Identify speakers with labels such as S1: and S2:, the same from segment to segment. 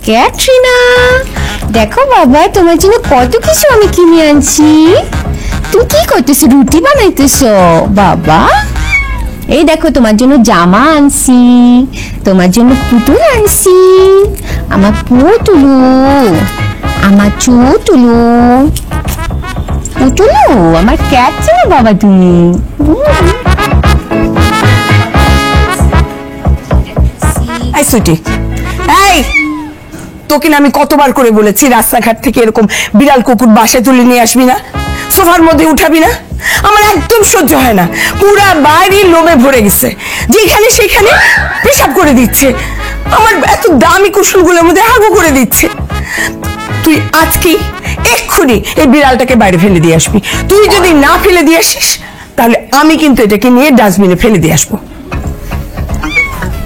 S1: ক্যাটরিনা, দেখো বাবা, তোমার জন্য কত কিছু আমি কিনে আনছি। তুমি কি করতেছো? রুটি বানাইতেছো বাবা? এই দেখো, তোমার জন্য জামা আনছি, তোমার জন্য পুতুল আনছি। আমার পুতুলু, আমার চুতুলু, পুতুলু, আমার ক্যাটরিনা বাবা তুমি।
S2: এই সুইটি, এই তোকে না আমি কতবার করে বলেছি রাস্তাঘাট থেকে এরকম বিড়াল কুকুর বাসায় তুলে নিয়ে আসবি না, সোফার মধ্যে উঠাবি না। আমার একদম সহ্য হয় না, পুরা বাড়ি লোমে ভরে গেছে, যেখানে সেখানে পেশাব করে দিচ্ছে, আমার এত দামি কুশলগুলোর মধ্যে হাগু করে দিচ্ছে। তুই আজকেই এক্ষুনি এই বিড়ালটাকে বাইরে ফেলে দিয়ে আসবি। তুই যদি না ফেলে দিয়ে আসিস তাহলে আমি কিন্তু এটাকে নিয়ে ডাস্টবিনে ফেলে দিয়ে আসবো।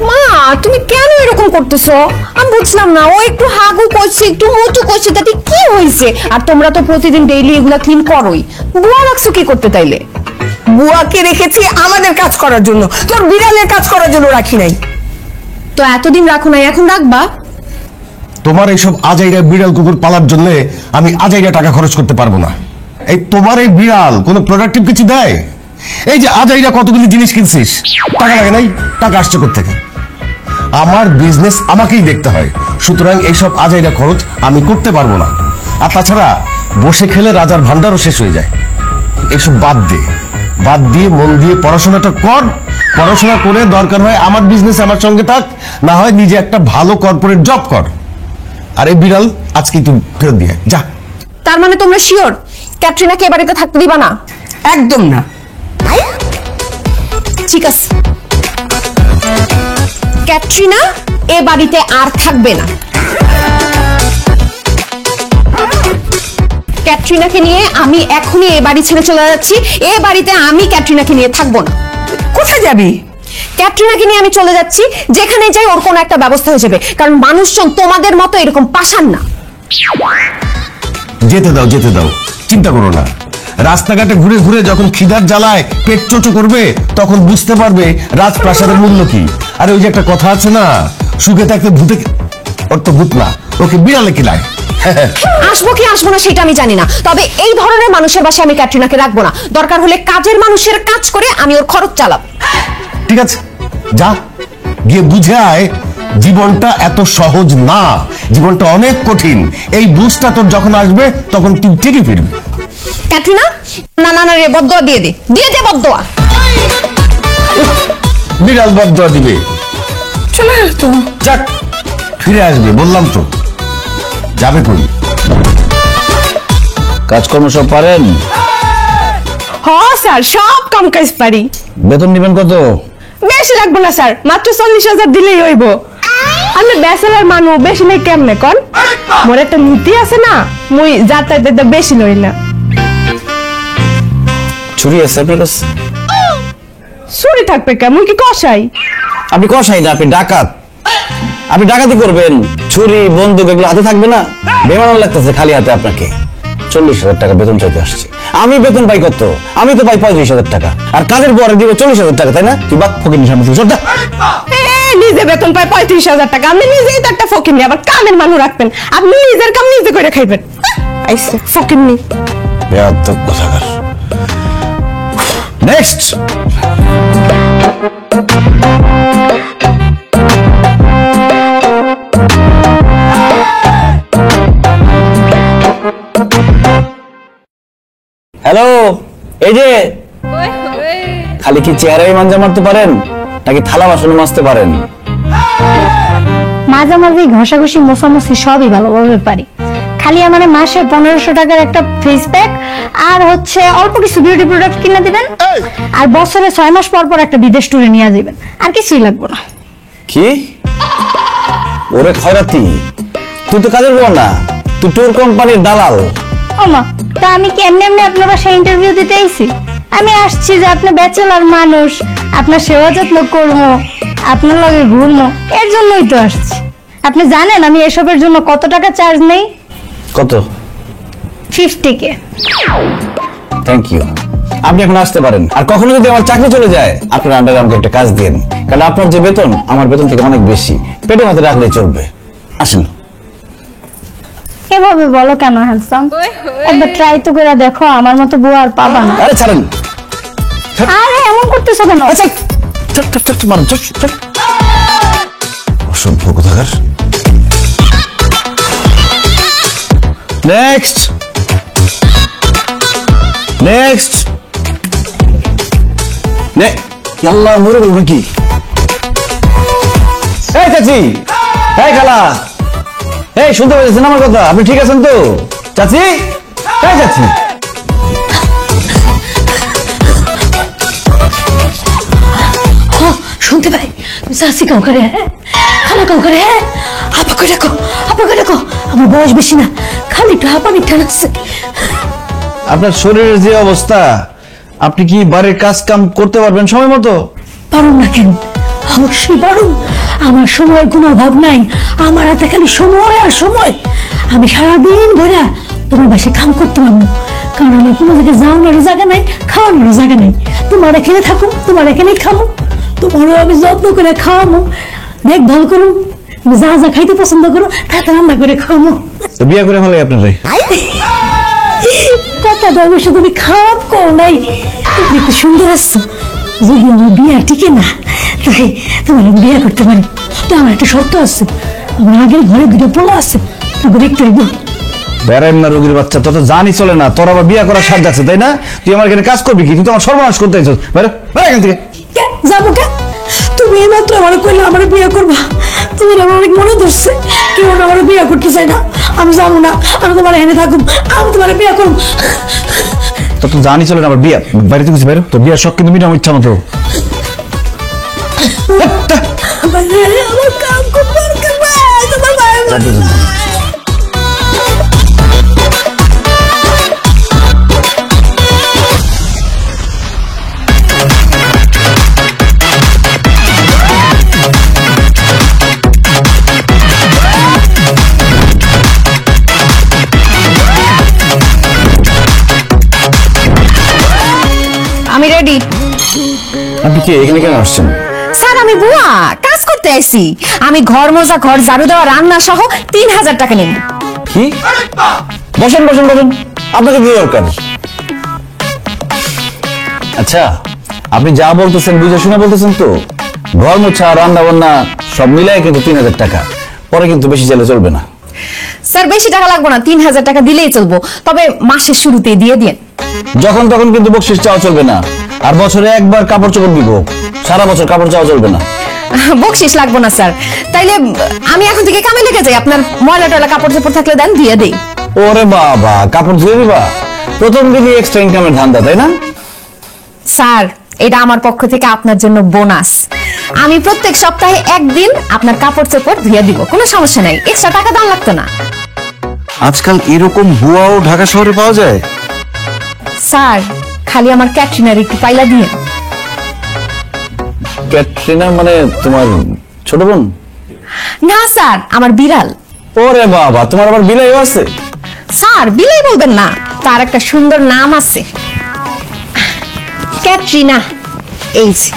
S1: মা, তুমি কেন এরকম করতেছো? আমি বুঝলাম না। ও একটু হাগু করছে, একটু মুচু করছে, তাতে কি হয়েছে? আর তোমরা তো প্রতিদিন ডেইলি এগুলা ক্লিন করোই। বুয়া রাখছো কি করতে তাইলে?
S2: বুয়াকে রেখেছি আমাদের কাজ করার জন্য, তোর বিড়ালের কাজ করার জন্য রাখি নাই।
S1: তো এতদিন রাখো নাই, এখন রাখবা?
S3: তোমার এইসব আজাইরা বিড়াল কুকুর পালার জন্য আমি আজাইরা টাকা খরচ করতে পারবো না। এই তোমার এই বিড়াল কোনো প্রোডাক্টিভ কিছু দেয়? এই যে আজাইরা কতগুলি জিনিস কিনছিস, টাকা লাগে নাই? টাকা আসছে কোত্থেকে? আমার বিজনেস আমাকেই দেখতে হয়, সুতরাং এইসব আজাইরা খরচ আমি করতে পারবো না। আর তাছাড়া বসে খেলে রাজার ভান্ডারও শেষ হয়ে যায়। এইসব বাদ দিয়ে মন দিয়ে পড়াশোনাটা কর। পড়াশোনা করে দরকার হয় আমার বিজনেস আমার সঙ্গে থাক, না হয় নিজে একটা ভালো কর্পোরেট জব কর। আর এই বিড়াল আজকে তুমি ফেরত দিয়ে যা।
S1: তার মানে তোমরা শিওর ক্যাটরিনাকে এ বাড়িতে থাকতে দিবা না?
S2: একদম না।
S1: ঠিক আছে, ক্যাটরিনা এ বাড়িতে আর থাকবে না। ক্যাটরিনাকে নিয়ে আমি এখনই এ বাড়ি ছেড়ে চলে যাচ্ছি। এ বাড়িতে আমি ক্যাটরিনাকে নিয়ে থাকবো না।
S2: কোথায় যাবি?
S1: ক্যাটরিনাকে নিয়ে আমি চলে যাচ্ছি, যেখানে যাই ওর কোনো একটা ব্যবস্থা হয়ে যাবে, কারণ মানুষজন তোমাদের মতো এরকম পাষাণ না।
S3: যেতে দাও, চিন্তা করো না। রাস্তাঘাটে ঘুরে ঘুরে যখন খিদার জ্বালায় পেট চোচো করবে, তখন বুঝতে পারবে রাজপ্রাসাদের মূল্য কি। আর ওই যে একটা কথা আছে না, সুখে থাকতে ভূতে, ওর তো ভূত না, ওকে বিড়ালে কিলায়।
S1: আসবো কি আসবো না সেটা আমি জানি না, তবে এই ধরনের মানুষের বাসায় আমি ক্যাটরিনাকে রাখবো না। দরকার হলে কাজের মানুষের কাজ করে আমি ওর খরচ চালাবো।
S3: ঠিক আছে, যা গিয়ে বুঝে আয় জীবনটা এত সহজ না, জীবনটা অনেক কঠিন। এই বুঝটা তোর যখন আসবে তখন তুই ঠিকই ফিরবি।
S1: ক্যাটরিনা, না রে, বদদোয়া দিয়ে দে বদদোয়া।
S3: বিড়াল বদদোয়া দিবে?
S2: চলে তো
S3: যাক, ফিরে আসবে বললাম তো। যাবে কই?
S4: কাজকর্ম সব পারেন?
S5: হ্যাঁ স্যার, সব কাম কাজ পারি।
S4: বেতন দিবেন কত?
S5: বেশি লাগবে না স্যার, মাত্র 40,000 দিলেই হইব। আমি ব্যাচেলার মানুষ, বেশি নেই কেমনে কন? মোর একটা নীতি আছে না, মুই যাতায়াতে বেশি লই না।
S4: ছুরি আছে আপনার কাছে?
S5: ছুরি থাকবে কে? মুই কি কষাই?
S4: আপনি কষাই না, আপনি ডাকাত। আপনি ডাকাতি করবেন, ছুরি বন্দুক এগুলো হাতে থাকবে না? বেমানান লাগতেছে খালি হাতে আপনাকে। 40,000 টাকা বেতন চাইতে আসছে। আমি বেতন পাই কত? আমি তো পাই 35,000 টাকা, আর কাজের পরে দিব 40,000 টাকা, তাই না? তুই বাক ফকির সামনে চল।
S5: নিজে বেতন পাই 35,000 টাকা, আপনি নিজেই তো একটা ফকির নি, আবার কামের মানুষ রাখবেন। আপনি নিজের কাম নিজে করে খাইবেন। আইসে ফকির নি।
S4: বেয়াদব কথাকার। নেক্সট। হ্যালো, এই যে খালি কি চেহারাই মাঞ্জা মারতে পারেন নাকি থালা বাসন মাজতে পারেন?
S6: মাঝামাঝি ঘষাঘষি মোছামুছি সবই ভালোভাবে পারি। খালি আমার মাসে 1500 টাকার একটা ফেস প্যাক আর হচ্ছে অল্প কিছু বিউটি প্রোডাক্ট কিনে দিবেন, আর বছরে 6 মাস পর পর একটা বিদেশ ট্যুরে নিয়ে যাবেন, আর কিছুই লাগবে না।
S4: কি? ওরে খয়রাতি, তুই তো কাজের বল না, তুই ট্যুর কোম্পানির দালাল।
S6: ওমা, তা আমি কি এমনি এমনি আপনার বাসায় ইন্টারভিউ দিতে আইছি? আমি আসছি যে আপনি ব্যাচেলার মানুষ, আপনার সেবা যত্ন করবো, আপনার লগে ঘুরবো, এর জন্যই তো আসছি। আপনি জানেন আমি এসবের জন্য কত টাকা চার্জ নেই?
S4: কত?
S6: 50K।
S4: Thank you. আপনি এখন আসতে পারেন। আর কখনো যদি আমার চাকরি চলে যায়, আপনার আন্ডারে আমাকে একটা কাজ দিন, কারণ আপনার যে বেতন আমার বেতন থেকে অনেক বেশি। পেটে মাথায় রাখলেই চলবে। আসেন।
S6: এভাবে বলো কেন হ্যান্ডসাম? একবার ট্রাই তো করে দেখো, আমার মতো বউ আর পাবা না।
S4: আরে ছাড়েন।
S6: আরে এমন করতেছো কেন?
S4: আচ্ছা চল চল চল মারুন, চল চল। অসভ্য কোথাকার। নেক্সট নেক্সট নে আল্লাহ মরে গেল নাকি? এই চাচি, এই খালা, এই শুনতে পাচ্ছেন আমার কথা? আপনি ঠিক আছেন তো চাচি? এই চাচি,
S1: শুনতে পাই চাষি কাউ করে, খালা কাউ করে, আপাকে ডাকো, আপাকে ডাকো। আমার বয়স বেশি না, খালি একটু হাঁপানি টানাচ্ছে।
S4: আপনার শরীরের যে অবস্থা, আপনি কি বাড়ির কাজ কাম করতে পারবেন সময় মতো?
S1: পারুন না কেন? অবশ্যই পারুন। আমার সময়ের কোনো অভাব নাই, আমার হাতে খালি সময় আর সময়। আমি সারাদিন ভরা তোমার বাসায় কাম করতে পারবো, কারণ আমার কোনো জায়গায় যাওয়ানোর জায়গা নাই, খাওয়ানোর জায়গা নাই। তোমার এখানে থাকো, তোমার এখানেই খাবো, তোমারও আমি যত্ন করে খাওয়াবো, দেখভাল করো। তুমি যা যা খাইতে পছন্দ করো তাতে রান্না করে খাওয়াবো।
S4: তো বিয়ে করে ভালো আপনার
S1: কথাটা অবশ্য তুমি খারাপ করো নাই, তুমি একটু সুন্দর আসছো। যদি আমার বিয়ে টিকে না, তাই তোমার আমি বিয়ে করতে পারি। তো আমার একটা শর্ত আছে, আমার আগের ঘরে দুটো পোলা আছে, তোকে দেখতে হইব।
S4: বেড়াই না রোগীর বাচ্চা, তোর তো জানি চলে না, তোর আবার বিয়ে করার সাধ্য আছে তাই না? তুই আমার এখানে কাজ করবি কি? তুই তো আমার সর্বনাশ করতে চাইছিস। বেরো বেরো এখান থেকে।
S1: যাবো কে? তুমি এইমাত্র আমার কইলে আমার বিয়ে করবা, তুমি আমার অনেক মনে ধরছে, কেউ আমার বিয়ে করতে চাই না। আমি যাবো না, আমি তোমার এনে থাকুম, আমি তোমার বিয়ে করবো।
S4: তোর তো জানি চলে না আবার বিয়ে। বাড়িতে কিছু বেরো, তোর বিয়ের শখ কিন্তু মিটাম ইচ্ছা মতো।
S1: আমার কাম খুব দরকার ভাই, তোমার ভাই আমি রেডি।
S4: আপনি কি এখানে কেন আসছেন?
S1: স্যার আমি বুয়া কাজ করতে আইছি। আমি ঘর মোজা, ঘর ঝাড়ু দেওয়া, রান্না সহ 3000 টাকা নিন।
S4: কি? বসেন বসেন বসেন, আপনাকে কি দরকার? আচ্ছা, আপনি যা বলতেছেন বুঝে শুনে বলতেছেন তো? ঘর মোছা, রান্না বান্না সব মিলাই কিন্তু 3000 টাকা, পরে কিন্তু বেশি চাইলে চলবে না।
S1: স্যার বেশি টাকা লাগবে না, 3000 টাকা দিলেই চলবো, তবে মাসের শুরুতেই দিয়ে দিন।
S4: যখন তখন কিন্তু বকশিস চাওয়া চলবে না, আর বছরে একবার কাপড় চোপড় দিব, সারা বছর কাপড় চাওয়া চলবে না।
S1: বকশিস লাগবো না স্যার, তাইলে আমি এখন থেকে কামে লেগে যাই। আপনার ময়লা টয়লা কাপড় চোপড় থাকলে দেন, দিয়ে দেই।
S4: ওরে বাবা, কাপড় ধুয়ে দিবা? প্রথম দিনই এক্সট্রা ইনকামের ধান্দা তাই না?
S1: স্যার এটা আমার পক্ষ থেকে আপনার জন্য বোনাস। আমি প্রত্যেক সপ্তাহে একদিন আপনার কাপড় চোপড় ধুয়ে দিব, কোনো সমস্যা নাই, এক্সট্রা টাকা দাম লাগতো না।
S4: আজকাল এরকম বুয়াও ঢাকা শহরে পাওয়া যায়?
S1: স্যার খালি আমার ক্যাটরিনার একটু পাইলা দিয়ে।
S4: ক্যাটরিনা মানে তোমার ছোট বোন?
S1: না স্যার, আমার বিড়াল।
S4: ওরে বাবা, তোমার আবার বিলাইও আছে?
S1: স্যার বিলাই বলবেন না, তার একটা সুন্দর নাম আছে, ক্যাটরিনা। এই যে।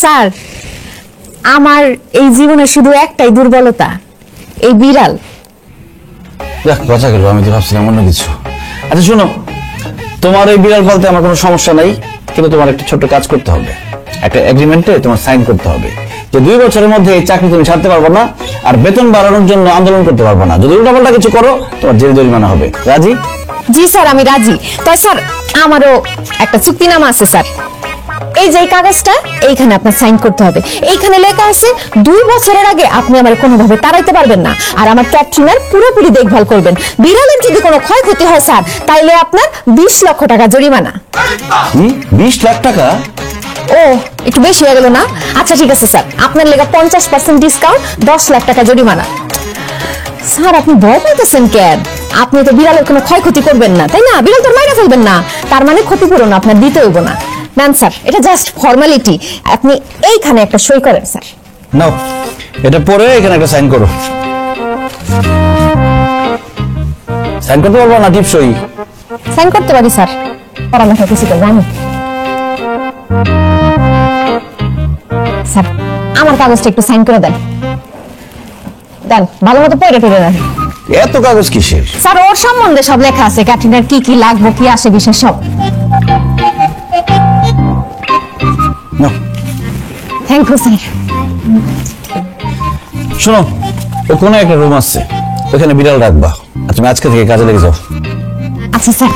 S1: স্যার আমার এই জীবনে শুধু একটাই দুর্বলতা, এই বিড়াল।
S4: দেখ কথা গেল, আমি তো ভাবছিলাম অন্য কিছু। আচ্ছা শোনো, তোমার এই বিড়াল পালতে আমার কোনো সমস্যা নাই, কিন্তু তোমার একটা ছোট্ট কাজ করতে হবে। একটা এগ্রিমেন্টে তোমার সাইন করতে হবে যে 2 বছরের মধ্যে এই চাকরি তুমি ছাড়তে পারবে না, আর বেতন বাড়ানোর জন্য আন্দোলন করতে পারবে না। যদি উল্টাপাল্টা কিছু করো, তোমার জেল জরিমানা হবে। রাজি?
S1: জি স্যার আমি রাজি। তাই স্যার আমারও একটা চুক্তিনামা আছে স্যার, এই যে কাগজটা, এইখানে আপনার সাইন করতে হবে। এইখানে লেখা আছে 2 বছরের আগে আপনি আমার কোনোভাবে তাড়াইতে পারবেন না, আর আমার ক্যাটরিনার পুরোপুরি দেখভাল করবেন। বিড়ালের যদি কোনো ক্ষয়ক্ষতি হয় স্যার, তাইলে আপনার 20 লক্ষ টাকা জরিমানা।
S4: 20 লাখ টাকা?
S1: ও একটু বেশি হয়ে গেল না? আচ্ছা ঠিক আছে স্যার, আপনার লেখা 50% ডিসকাউন্ট, 10 লাখ টাকা জরিমানা। স্যার আপনি ভয় পাইতেছেন কেন? আপনি তো বিড়ালের কোনো ক্ষয়ক্ষতি করবেন না তাই না? বিড়াল তো মাইরা ফেলবেন না, তার মানে ক্ষতিপূরণ আপনার দিতে হইব না। নেন স্যার, এটা জাস্ট ফর্মালিটি, আপনি এইখানে একটা সই করেন স্যার।
S4: নাও এটা পরে এখানে একটা সাইন করো। সাইন করতে পারবো না? টিপসই
S1: সাইন করতে পারি স্যার, পড়ালেখা কিছু তো জানি। স্যার আমার কাগজটা একটু সাইন করে দেন। দেন, ভালো মতো পড়ে টরে দেন।
S4: এত কাগজ কিসের?
S1: স্যার ওর সম্বন্ধে সব লেখা আছে, ক্যাটরিনার কি কি লাগবে, কি আসে বিশেষ সব।
S4: নাও।
S1: Thank you sir.
S4: শোনো, ওখানে একটা রুম আছে, ওখানে বিড়াল রাখবা, আর তুমি আজকে থেকে কাজে লেগে যাও।
S1: আচ্ছা স্যার।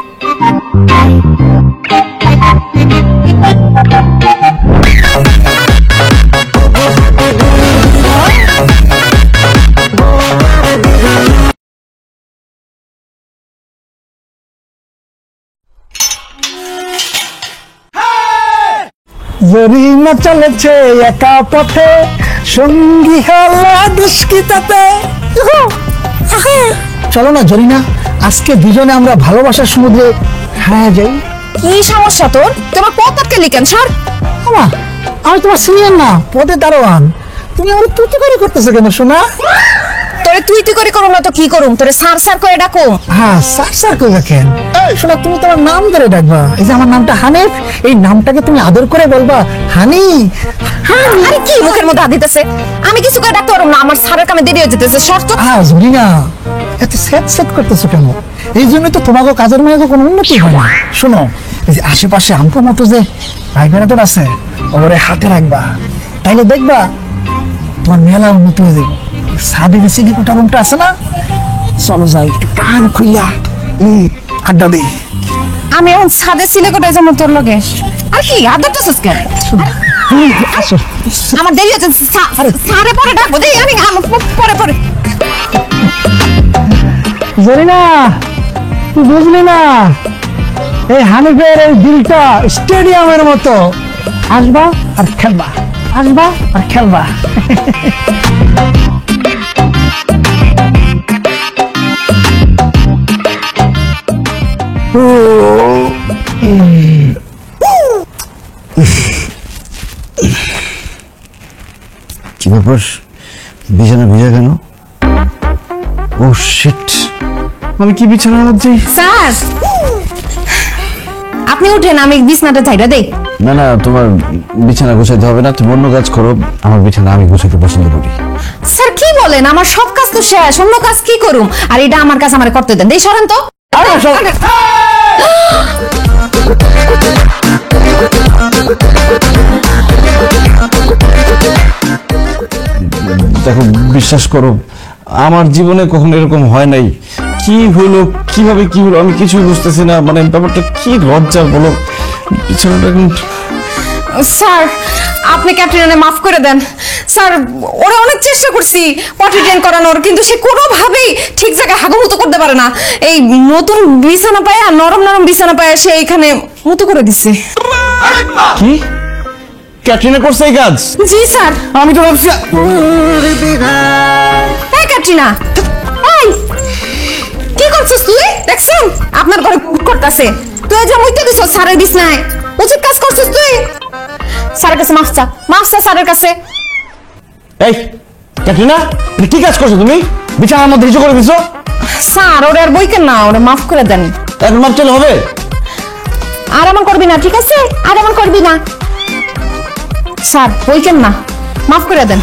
S7: জরিনা চলেছে একা পথে, সঙ্গী হলা দুষ্কৃতাতে। চলো না জরিনা, আজকে দুজনে আমরা ভালোবাসার সমুদ্রে হারিয়ে যাই।
S1: কি সমস্যা তোর? তোমার পথ আটকে কেন স্যার?
S7: আমা, আমি তোমার সিনিয়র না, পদে দারোয়ান। তুমি আমার তুই করে করতেছো কেন শোনা?
S1: তোরে তুই করে করুম না তো কি করুম? তোরে স্যার স্যার করে ডাকো?
S7: হ্যাঁ, স্যার স্যার করে রাখেন। শোনা, তুমি তোমার নাম ধরে ডাকবা। এই যে আমার নামটা হানিফ, এই নামটাকে তুমি আদর করে বলবা হানি।
S1: আরে কি মুখের মধ্যে হাত দিতেছে? আমি কিছু করে ডাকতে পারবো না, আমার স্যারের কামে দেরি হয়ে যেতেছে। শর্ত
S7: জরিনা, এত সেট সেট করতেছো কেন? এই জন্য তো তোমাকে কাজের মেয়েকে কোনো উন্নতি হয় না। শোনো, এই যে আশেপাশে আমকো মতো যে পাইকারাদের আছে, ওরে হাতে রাখবা, তাইলে দেখবা তোমার মেলা উন্নতি হয়ে যাবে। সাদে যে সিডি কোটা রুমটা আছে না, চলো যাই একটু কান খুইলা আড্ডা দিই।
S1: আমি এখন সাদে সিলে কোটায় যাবো তোর লগে। আর কি আদরটা কেন?
S7: আসো।
S1: আমার দেরি হচ্ছে, স্যারে পরে ডাকবো। দেই আমি পরে পরে।
S7: জরিনা, তুই বুঝলি না, এই হানিফের এই দিলটা স্টেডিয়ামের মতো। আসবা আর খেলবা, আসবা আর খেলবা।
S4: কি ব্যাপার, বিছানা ভিজা কেন? ও শিট, আমি কি বিছানার মধ্যে?
S1: স্যার আপনি উঠেন, আমি বিছনাটা ঝাইরা দেই।
S4: না না, তোমার বিছানা গুছাইতে হবে না, তুমি অন্য কাজ করো, আমার বিছানা আমি গুছাইতে পছন্দ করি।
S1: স্যার কি বলেন? আমার সব কাজ তো শেষ, অন্য কাজ কি করুম? আর এটা আমার কাজ আমার করতে দেন। দেই সরেন তো।
S4: দেখো, বিশ্বাস করো, আমার জীবনে কখনো এরকম হয় নাই। কি হলো, কিভাবে কি হলো আমি কিছুই বুঝতেছি না। মানে ব্যাপারটা কি লজ্জা বলো। বিছানাটা
S1: স্যার আপনি ক্যাপ্টেনে মাফ করে দেন। স্যার ওরা অনেক চেষ্টা করছি পটি ট্রেন করানোর, কিন্তু সে কোনোভাবেই ঠিক জায়গায় হাগুমুতো করতে পারে না। এই নতুন বিছানা পায়, নরম নরম বিছানা পায়, সে এখানে মুতো করে দিচ্ছে।
S4: কি ক্যাটরিনা করছে এই কাজ?
S1: জি স্যার।
S4: আমি তো ভাবছি
S1: এই ক্যাটরিনা, এই কি করছিস তুই? দেখছেন আপনার ঘরে কুকুর করতেছে, তুই যা মুইতে দিছ স্যারের বিছনায়, উচিত কাজ করছিস তুই। স্যারের কাছে মাফ চা, মাফ চা স্যারের কাছে।
S4: এই ক্যাটরিনা, এটা কি কাজ করছো তুমি? বিছানার মধ্যে নিচু করে দিছো।
S1: স্যার ওরে আর বইকেন না, ওরে মাফ করে দেন।
S4: এখন মাপ চলে হবে?
S1: আর এমন করবি না, ঠিক আছে? আর এমন করবি না স্যার, বইকেন না, মাফ করে দেন।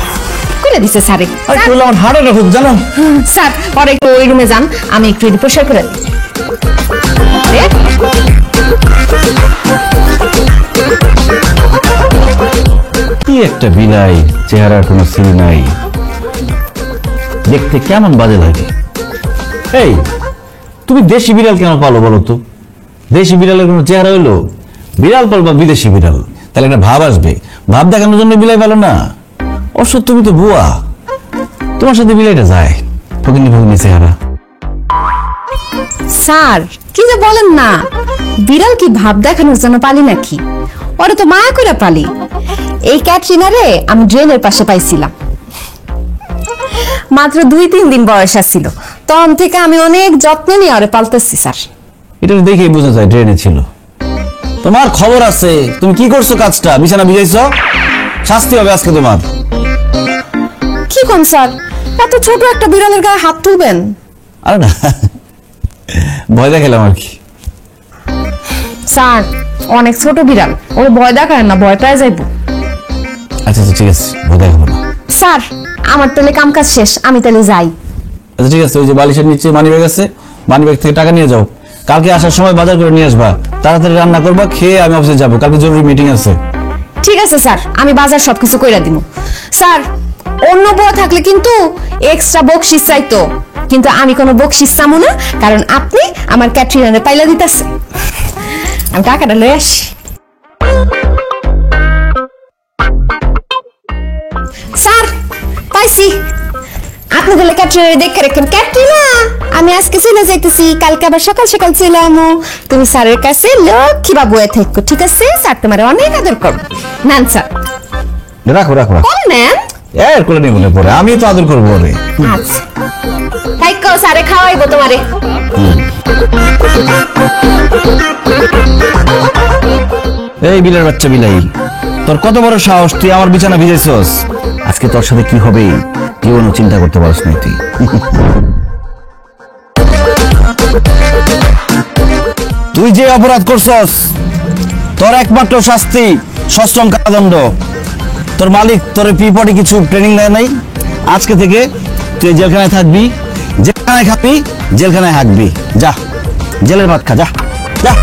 S1: করে দিছে স্যারে।
S4: আরে কইলা আমার হাড়ে রাখুক জানো।
S1: স্যার পরে একটু ওই রুমে যান, আমি একটু এটা পরিষ্কার করে দিই।
S4: কি একটা বিলাই, চেহারার কোনো সিল নাই, দেখতে কেমন বাজে লাগে। এই তুমি দেশি বিড়াল কেন পালো বলো তো? দেশি বিড়ালের কোনো চেহারা হইলো? বিড়াল পালবা বিদেশি বিড়াল, তাহলে একটা ভাব আসবে। ভাব দেখানোর জন্য বিলাই পালো না? অবশ্য তুমি তো বুয়া, তোমার সাথে বিলাইটা যায়। ফকিনি ফকিনি চেহারা।
S1: স্যার কি যে বলেন না, বিড়াল কি ভাব দেখানোর জন্য পালি নাকি? ওরা তো মায়া করে পালি। এই ক্যাটরিনারে আমি ড্রেনের পাশে পাইছিলাম, মাত্র 2-3 দিন বয়স ছিল, তখন থেকে আমি অনেক যত্ন নিয়ে ওরে পালতেছি স্যার।
S4: এটা দেখেই বোঝা যায় ট্রেনে ছিল। তোমার খবর আছে, তুমি কি করছো কাজটা? বিছানা ভিজাইছো, শাস্তি হবে আজকে তোমার।
S1: কি কোন স্যার, এত ছোট একটা বিড়ালের গায়ে হাত তুলবেন?
S4: আরে না, ভয় দেখালাম আর কি।
S1: স্যার অনেক ছোট বিড়াল, ওর ভয় দেখায় না, ভয় পেয়ে যাইব।
S4: আচ্ছা আচ্ছা ঠিক আছে, বোধহয় হবে না।
S1: স্যার আমার তাহলে কাম কাজ শেষ, আমি তাহলে যাই।
S4: আচ্ছা ঠিক আছে, ওই যে বালিশের নিচে মানি ব্যাগ আছে, মানি ব্যাগ থেকে টাকা নিয়ে যাও। কালকে আসার সময় বাজার করে নিয়ে আসবা, তাড়াতাড়ি রান্না করবা, খেয়ে আমি অফিসে যাবো, কালকে জরুরি মিটিং আছে।
S1: ঠিক আছে স্যার, আমি বাজার সবকিছু কইরা দিব। স্যার অন্য বউ থাকলে কিন্তু এক্সট্রা বকশিস চাইতো, কিন্তু আমি কোনো বকশিস চামু না, কারণ আপনি আমার ক্যাটরিনারে পাইলা দিতেছে। আমি টাকাটা লয়ে আসি। স্যার পাইছি, আপনি তাহলে ক্যাটরিনারে দেখে রাখেন। ক্যাটরিনা আমি আজকে চলে যাইতেছি, কালকে আবার সকাল সকাল চলে আমো। তুমি স্যারের কাছে লক্ষ্মী বাবু হয়ে থাকো, ঠিক আছে? স্যার তোমার অনেক আদর করবো। নেন স্যার।
S4: রাখো রাখো রাখো।
S1: কোন নেন?
S4: এর করে নিয়ে মনে পড়ে, আমি তো আদর করবো রে।
S1: আচ্ছা তাই কো, স্যারে খাওয়াইবো তোমারে।
S4: এই বিলের বাচ্চা বিলাই, তোর কত বড় সাহস, তুই আমার বিছানা ভিজেছস। আজকে তোর সাথে কি হবে জীবনও চিন্তা করতে পারিস না তুই। তুই যে অপরাধ করছস, তোর একমাত্র শাস্তি সশ্রম কারাদণ্ড। তোর মালিক তোর পিপটি কিছু ট্রেনিং দেয় নাই, আজকে থেকে তুই জেলখানায় থাকবি, জেলখানায় খাবি, জেলখানায় হাঁকবি। যা জেলের ভাত খা, যা যা।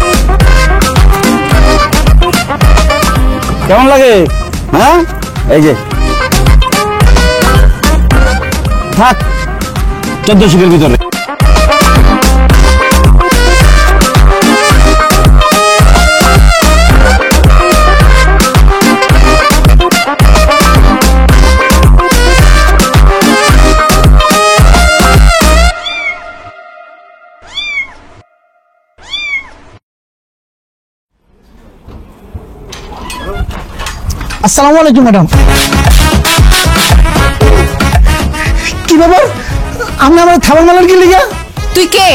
S4: কেমন লাগে? হ্যাঁ এই যে থাক 1400 ভিতরে।
S7: আসসালামু আলাইকুম ম্যাডাম। কি ব্যাপার, আপনি আমার থাবার মালার কি লিগা?
S1: তুই কে?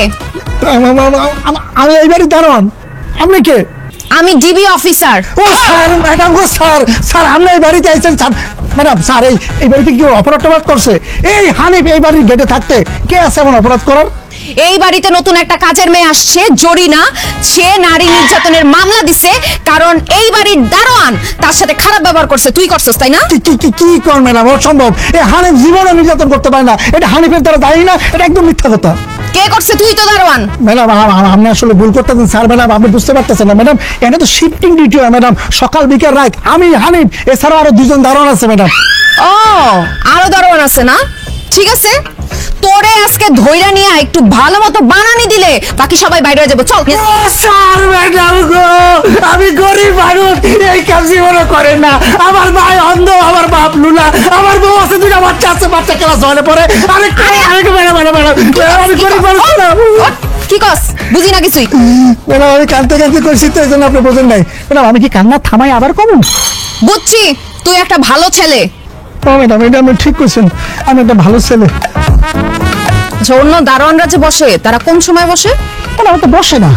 S7: আমি এই বাড়ির দারোয়ান। আপনি কে?
S1: আমি ডিবি অফিসার।
S7: ও স্যার, ম্যাডাম গো স্যার, স্যার আপনি এই বাড়িতে আইছেন স্যার। ম্যাডাম স্যার, এই বাড়িতে কি অপরাধ টপরাধ করছে? এই হানিফ এই বাড়ির গেটে থাকতে কে আছে এমন অপরাধ করার?
S1: এই বাড়িতে নতুন একটা কাজের মেয়ে আসছে, জরিনা। সে নারী নির্যাতনের মামলা দিছে, কারণ এই বাড়ির দারোয়ান তার সাথে খারাপ ব্যবহার করছে। তুই করছিস তাই না?
S7: কি কর ম্যাডাম, অসম্ভব। এই হানিফ জীবনে নির্যাতন করতে পারে না, এটা হানিফের দ্বারা দায়ী না, এটা একদম মিথ্যা কথা।
S1: কে করছে? তুই তো দারোয়ান।
S7: ম্যাডাম আপনি আসলে ভুল করতেছেন স্যার। ম্যাডাম আপনি বুঝতে পারতেছেন না ম্যাডাম, এটা তো শিফটিং ডিউটি হয় ম্যাডাম, সকাল বিকেল রাত। আমি হানিফ, এছাড়াও আরো 2জন দারোয়ান আছে ম্যাডাম।
S1: ও আরো দারোয়ান আছে না? ঠিক আছে, তোরে আজকে ধইরা নিয়ে একটু ভালো মতো বানানি দিলে বাকি সবাই বাইরে হয়ে যাবো। চল।
S7: স্যার ম্যাডাম গো, আমি গরিব মানুষ, এই কাজ জীবনও করেন না। আমার ভাই অন্ধ, আমার বাপ লুলা, আমার বউ আছে, 2টা বাচ্চা আছে, বাচ্চা ক্লাস 1-এ পড়ে। আমি গরিব মানুষ না।
S1: কি কস? বুঝি না কিছুই।
S7: ম্যাডাম আমি কাঁদতে কাঁদতে করছি তো, এই জন্য আপনি বোঝেন নাই। ম্যাডাম আমি কি কান্না থামাই আবার কমন?
S1: বুঝছি, তুই একটা ভালো ছেলে।
S7: ও ম্যাডাম, এটা আপনি ঠিক করছেন, আমি একটা ভালো ছেলে।
S1: আচ্ছা, অন্য দারোয়ানরা যে বসে তারা কোন সময় বসে?
S7: ওরা তো বসে না,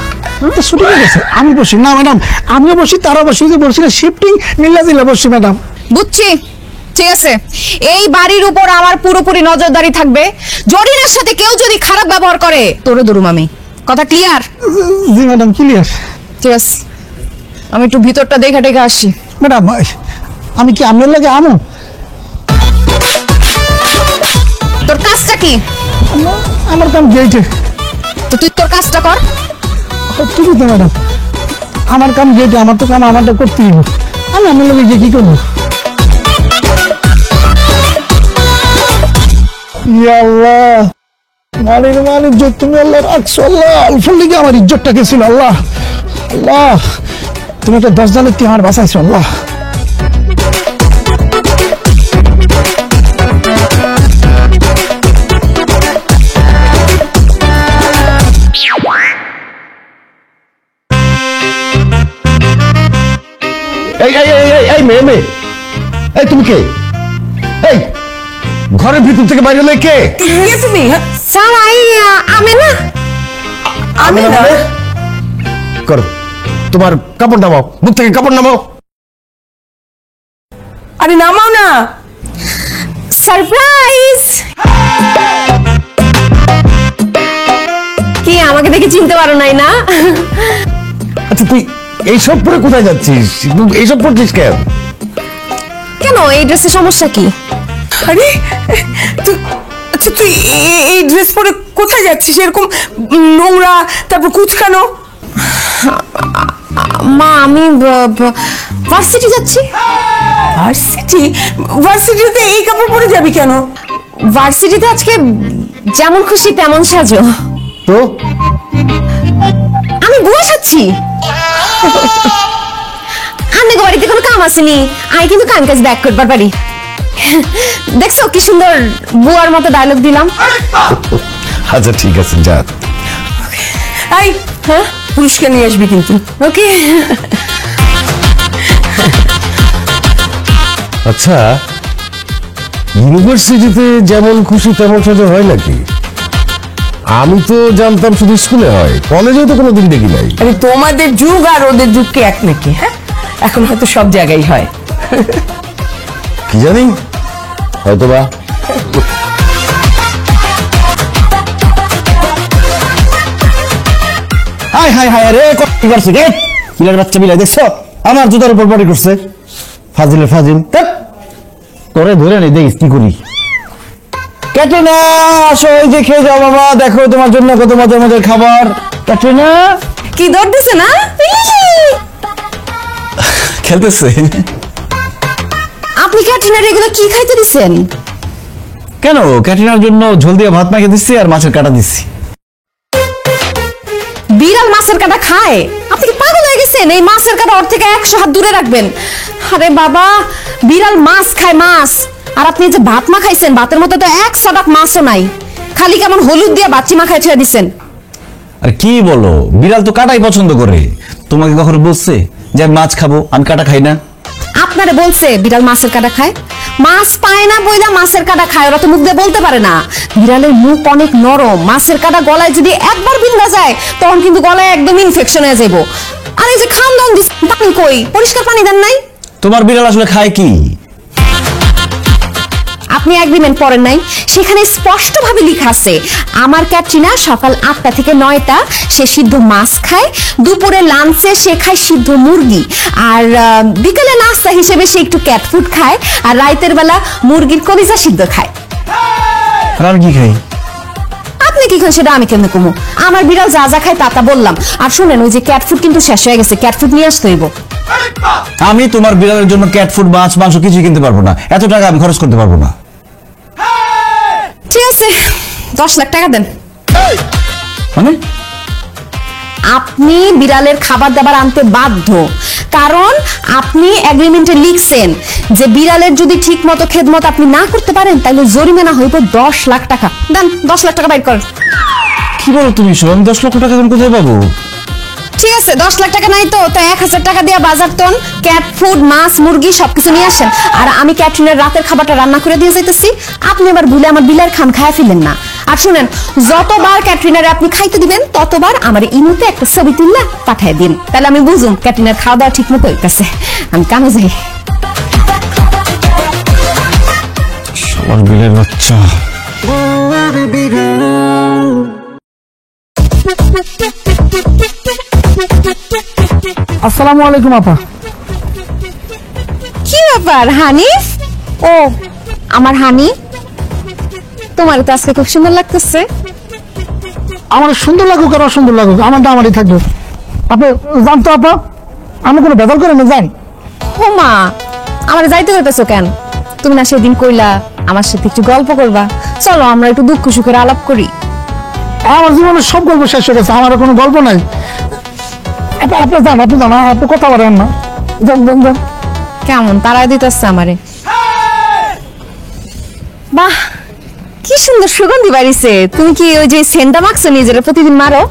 S7: তো ছুটি হয়ে গেছে। আমি বসি না ম্যাডাম, আমিও বসি, তারা বসি, যে বলছি না শিফটিং মিল্লা দিলে বসি ম্যাডাম।
S1: বুঝছি, ঠিক আছে। এই বাড়ির উপর আমার পুরোপুরি নজরদারি থাকবে। জরিনার সাথে কেউ যদি খারাপ ব্যবহার করে তোরে ধরুম আমি। কথা ক্লিয়ার?
S7: জি ম্যাডাম, ক্লিয়ার।
S1: ঠিক আছে, আমি একটু ভিতরটা দেখে টেকে আসি।
S7: ম্যাডাম আমি কি আপনার লাগে আমো?
S1: তোর কাজটা কি?
S7: আমার কাম গেটে।
S1: তো তুই তোর কাজটা কর।
S7: ঠিক আছে ম্যাডাম, আমার কাম গেটে, আমার তো কাম আমারটা করতেই হবে। আমি আপনার লাগে গিয়ে কি করবো? ইয়া আল্লাহ, মালির ইজ্জত তুমি আল্লাহ রাখছো। আল্লাহ আলফার লিগে আমার ইজ্জতটা গেছিল। আল্লাহ আল্লাহ, তুমি একটা 10 জালের তুই আমার বাঁচাইছো। আল্লাহ
S3: এই মেয়ে, এই তুমি কে? এই ঘরের ভিতর থেকে বাইরে হলে কে?
S2: তুমি
S1: স্যার আমি না।
S3: আমি না করো, তোমার কাপড় নামাও, মুখ থেকে কাপড় নামাও।
S2: আরে নামাও না।
S1: সারপ্রাইজ! কি আমাকে দেখে চিনতে পারো নাই না?
S3: আচ্ছা তুই এইসব পরে কোথায় যাচ্ছিস? এইসব পড়ছিস কেন?
S1: কেন, এই ড্রেসের সমস্যা কি?
S2: আরে আচ্ছা তুই এই ড্রেস পরে কোথায় যাচ্ছিস এরকম নোংরা তারপর কুচকানো?
S1: মা আমি ভার্সিটি যাচ্ছি।
S2: ভার্সিটিতে এই কাপড় পরে যাবি কেন?
S1: ভার্সিটিতে আজকে যেমন খুশি তেমন সাজো।
S3: তো
S1: আমি বুয়া সাজছি। আনে বাড়িতে কোনো কাম আসেনি, আমি কিন্তু কাম কাজ ব্যাক করবার পারি। দেখছো কি সুন্দর বুয়ার মতো ডায়লগ দিলাম।
S3: আচ্ছা ঠিক আছে, যা।
S2: এই হ্যাঁ, পুরস্কার নিয়ে আসবি কিন্তু।
S1: ওকে।
S3: আচ্ছা, ইউনিভার্সিটিতে যেমন খুশি তেমন সাজা হয় নাকি? আমি তো জানতাম শুধু স্কুলে হয়, কলেজে তো কোনোদিন দেখি নাই।
S2: আরে তোমাদের যুগ আর ওদের যুগ কি এক নাকি? হ্যাঁ, এখন হয়তো সব জায়গায় হয়।
S3: কি জানি, হয়তোবা।
S4: হাই হাই হাই, আরে কি করছে কে? বিলের বাচ্চা বিলাই দেখছো আমার জুতার উপর পড়ে করছে। ফাজিলের ফাজিল, তোরে ধরে নেই, দেখিস কি করি। ক্যাটরিনা আসো, এই যে খেয়ে যাও বাবা, দেখো তোমার জন্য কত মজার মজার খাবার। ক্যাটরিনা
S1: কি দৌড় দিছে না?
S4: খেলতেছে।
S1: আপনি ক্যাটরিনার এগুলো কি খাইতে দিছেন?
S4: কেন, ক্যাটরিনার জন্য ঝোল দিয়ে ভাত মাখিয়ে দিচ্ছি আর মাছের কাটা দিচ্ছি।
S1: বিড়াল মাছের কাটা খায়? আপনি কি পাগল হয়ে গেছেন? এই মাছের কাটা ওর থেকে 100 হাত দূরে রাখবেন। আরে বাবা, বিড়াল মাছ খায়, মাছ। আর আপনি যে ভাত মাখাইছেন, ভাতের মধ্যে তো 1 চটাক মাছও নাই, খালি কেমন হলুদ দিয়ে বাচ্চি মাখাই ছেড়ে দিছেন।
S4: আর কি বলো, বিড়াল তো কাটাই পছন্দ করে। তোমাকে কখনো বলছে যে আমি মাছ খাবো, আমি কাটা খাই না?
S1: আপনারে বলছে বিড়াল মাছের কাটা খায়? মাছ পায় না বইলা মাছের কাটা খায়, ওরা তো মুখ দিয়ে বলতে পারে না। বিড়ালের মুখ অনেক নরম, মাছের কাটা গলায় যদি একবার বিন্ধা যায় তখন কিন্তু গলায় একদম ইনফেকশন হয়ে যাবো। আর এই যে খাওন দাওন দিস, পানি কই? পরিষ্কার পানি দেন নাই?
S4: তোমার বিড়াল আসলে খায় কি?
S1: আপনি এগ্রিমেন্ট পড়েন নাই? সেখানে স্পষ্টভাবে লেখা আছে আমার ক্যাটরিনা সকাল 8টা থেকে 9টা সে সিদ্ধ মাছ খায়, দুপুরে লাঞ্চে সে খায় সিদ্ধ মুরগি, আর বিকেলে নাস্তা হিসেবে সে একটু ক্যাট ফুড খায়, আর রাতের বেলা মুরগির কলিজা সিদ্ধ খায়।
S4: আর আমি কি খাই?
S1: আপনি কি খান সেটা আমি কেমনে কমু? আমার বিড়াল যা যা খায় তা তা বললাম। আর শুনেন, ওই যে ক্যাট ফুড কিন্তু শেষ হয়ে গেছে, ক্যাট ফুড নিয়ে আসতে হইব।
S4: আমি তোমার বিড়ালের জন্য ক্যাট ফুড, মাছ, মাংস কিছুই কিনতে পারবো না, এত টাকা আমি খরচ করতে পারবো না।
S1: ঠিক আছে, 10 লাখ টাকা দেন।
S4: মানে
S1: আপনি বিড়ালের খাবার দাবার আনতে বাধ্য, কারণ আপনি এগ্রিমেন্টে লিখছেন যে বিড়ালের যদি ঠিক মতো খেদমত আপনি না করতে পারেন তাহলে জরিমানা হইব 10 লাখ টাকা। দেন, 10 লাখ টাকা বাইর করেন।
S4: কি বলো তুমি? আমি 10 লক্ষ টাকা কোথায় পাবো?
S1: ঠিক আছে, 10 লাখ টাকা নাই তো 1000 টাকা দিয়ে বাজার টন ক্যাট ফুড, মাছ, মুরগি সবকিছু নিয়ে আসেন। আর আমি ক্যাটরিনের রাতের খাবারটা রান্না করে দিয়ে যাইতেছি, আপনি এবার ভুলে আমার বিলের খান খায় ফেলেন না। আর শুনেন, যতবার ক্যাটরিনারে আপনি খাইতে দিবেন ততবার আমার ইনুতে একটা ছবি তুললে পাঠিয়ে দিন, তাহলে আমি বুঝুম ক্যাটরিনার খাওয়া দাওয়া ঠিক মতো হইতেছে। আমি কামে যাই।
S4: সবার বিলের বাচ্চা।
S7: আসসালামু আলাইকুম আপা।
S1: কি ব্যাপার হানিফ? ও আমার হানি, তোমার তো আজকে খুব সুন্দর লাগতেছে।
S7: আমার সুন্দর লাগুক আর অসুন্দর লাগুক, আমার দাম আমারই থাকবে। আপনি জানতো আপা, আমি কোনো বেদল করে না জান।
S1: ও মা, আমার যাইতে হইতেছো কেন? তুমি না সেদিন কইলা আমার সাথে একটু গল্প করবা, চলো আমরা একটু দুঃখ সুখের আলাপ করি।
S7: আমার জীবনের সব গল্প শেষ হয়ে গেছে, আমার কোনো গল্প নাই। আপনি জান, আপনি কথা বলেন না। যান যান যান।
S1: কেমন তারা দিতেছে আমারে? বাহ, কি সুন্দর সুগন্ধি বাড়িছে। তুমি কি ওই যে সেন্টটা মাখছো নিজের প্রতিদিন মারো?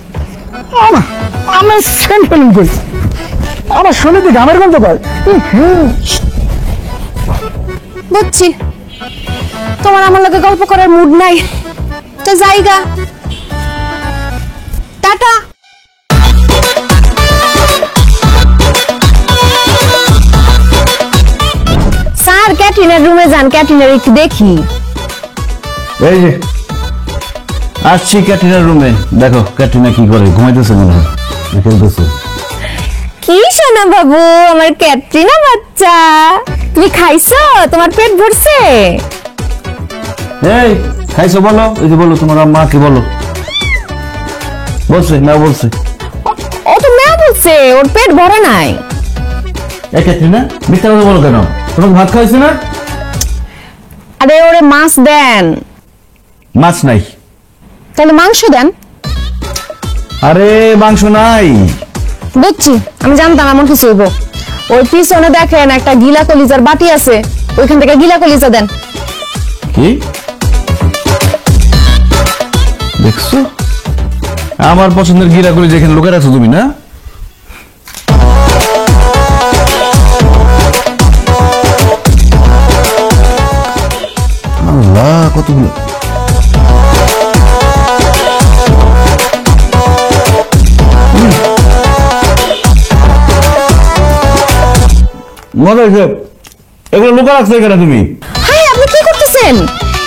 S7: আমি সেন্ট ফিলিং করি, আমার শুনে দিকে আমার গল্প কর।
S1: বুঝছি, তোমার আমার লগে গল্প করার মুড নাই, তো জায়গা টাটা। স্যার, ক্যাটরিনার রুমে যান, ক্যাটরিনার একটু দেখি।
S4: এই যে আসছি ক্যাটরিনার রুমে, দেখো ক্যাটরিনা কি করে, ঘুমাইতেছে মনে হয়, খেলতেছে।
S1: কি ক্যাটরিনা বাবু, আমার ক্যাটরিনা বাচ্চা, তুমি খাইছো? তোমার পেট ভরছে?
S4: এই খাইছো বলো, এই যে বলো তোমার আম্মা কি বলো, বলছে না বলছে?
S1: ও তো মেয়ে বলছে ওর পেট ভরে নাই।
S4: এই ক্যাটরিনা মিথ্যা কথা বলো কেন? তোমাকে ভাত খাইছে না?
S1: আরে ওরে মাছ দেন।
S4: মাছ নাই।
S1: তাহলে মাংস দেন।
S4: আরে মাংস নাই।
S1: বুঝছি, আমি জানতাম এমন কিছু হইব। ওই পিছনে দেখেন একটা গিলা কলিজার বাটি আছে, ওইখান থেকে গিলা কলিজা দেন।
S4: কি দেখছো? আমার পছন্দের গিরা করে যেখানে লুকায় রাখছো তুমি না? আল্লাহ কতগুলো। মজা হয়েছে। এগুলো লুকা রাখছো এখানে তুমি?
S1: হাই, আপনি কি করতেছেন?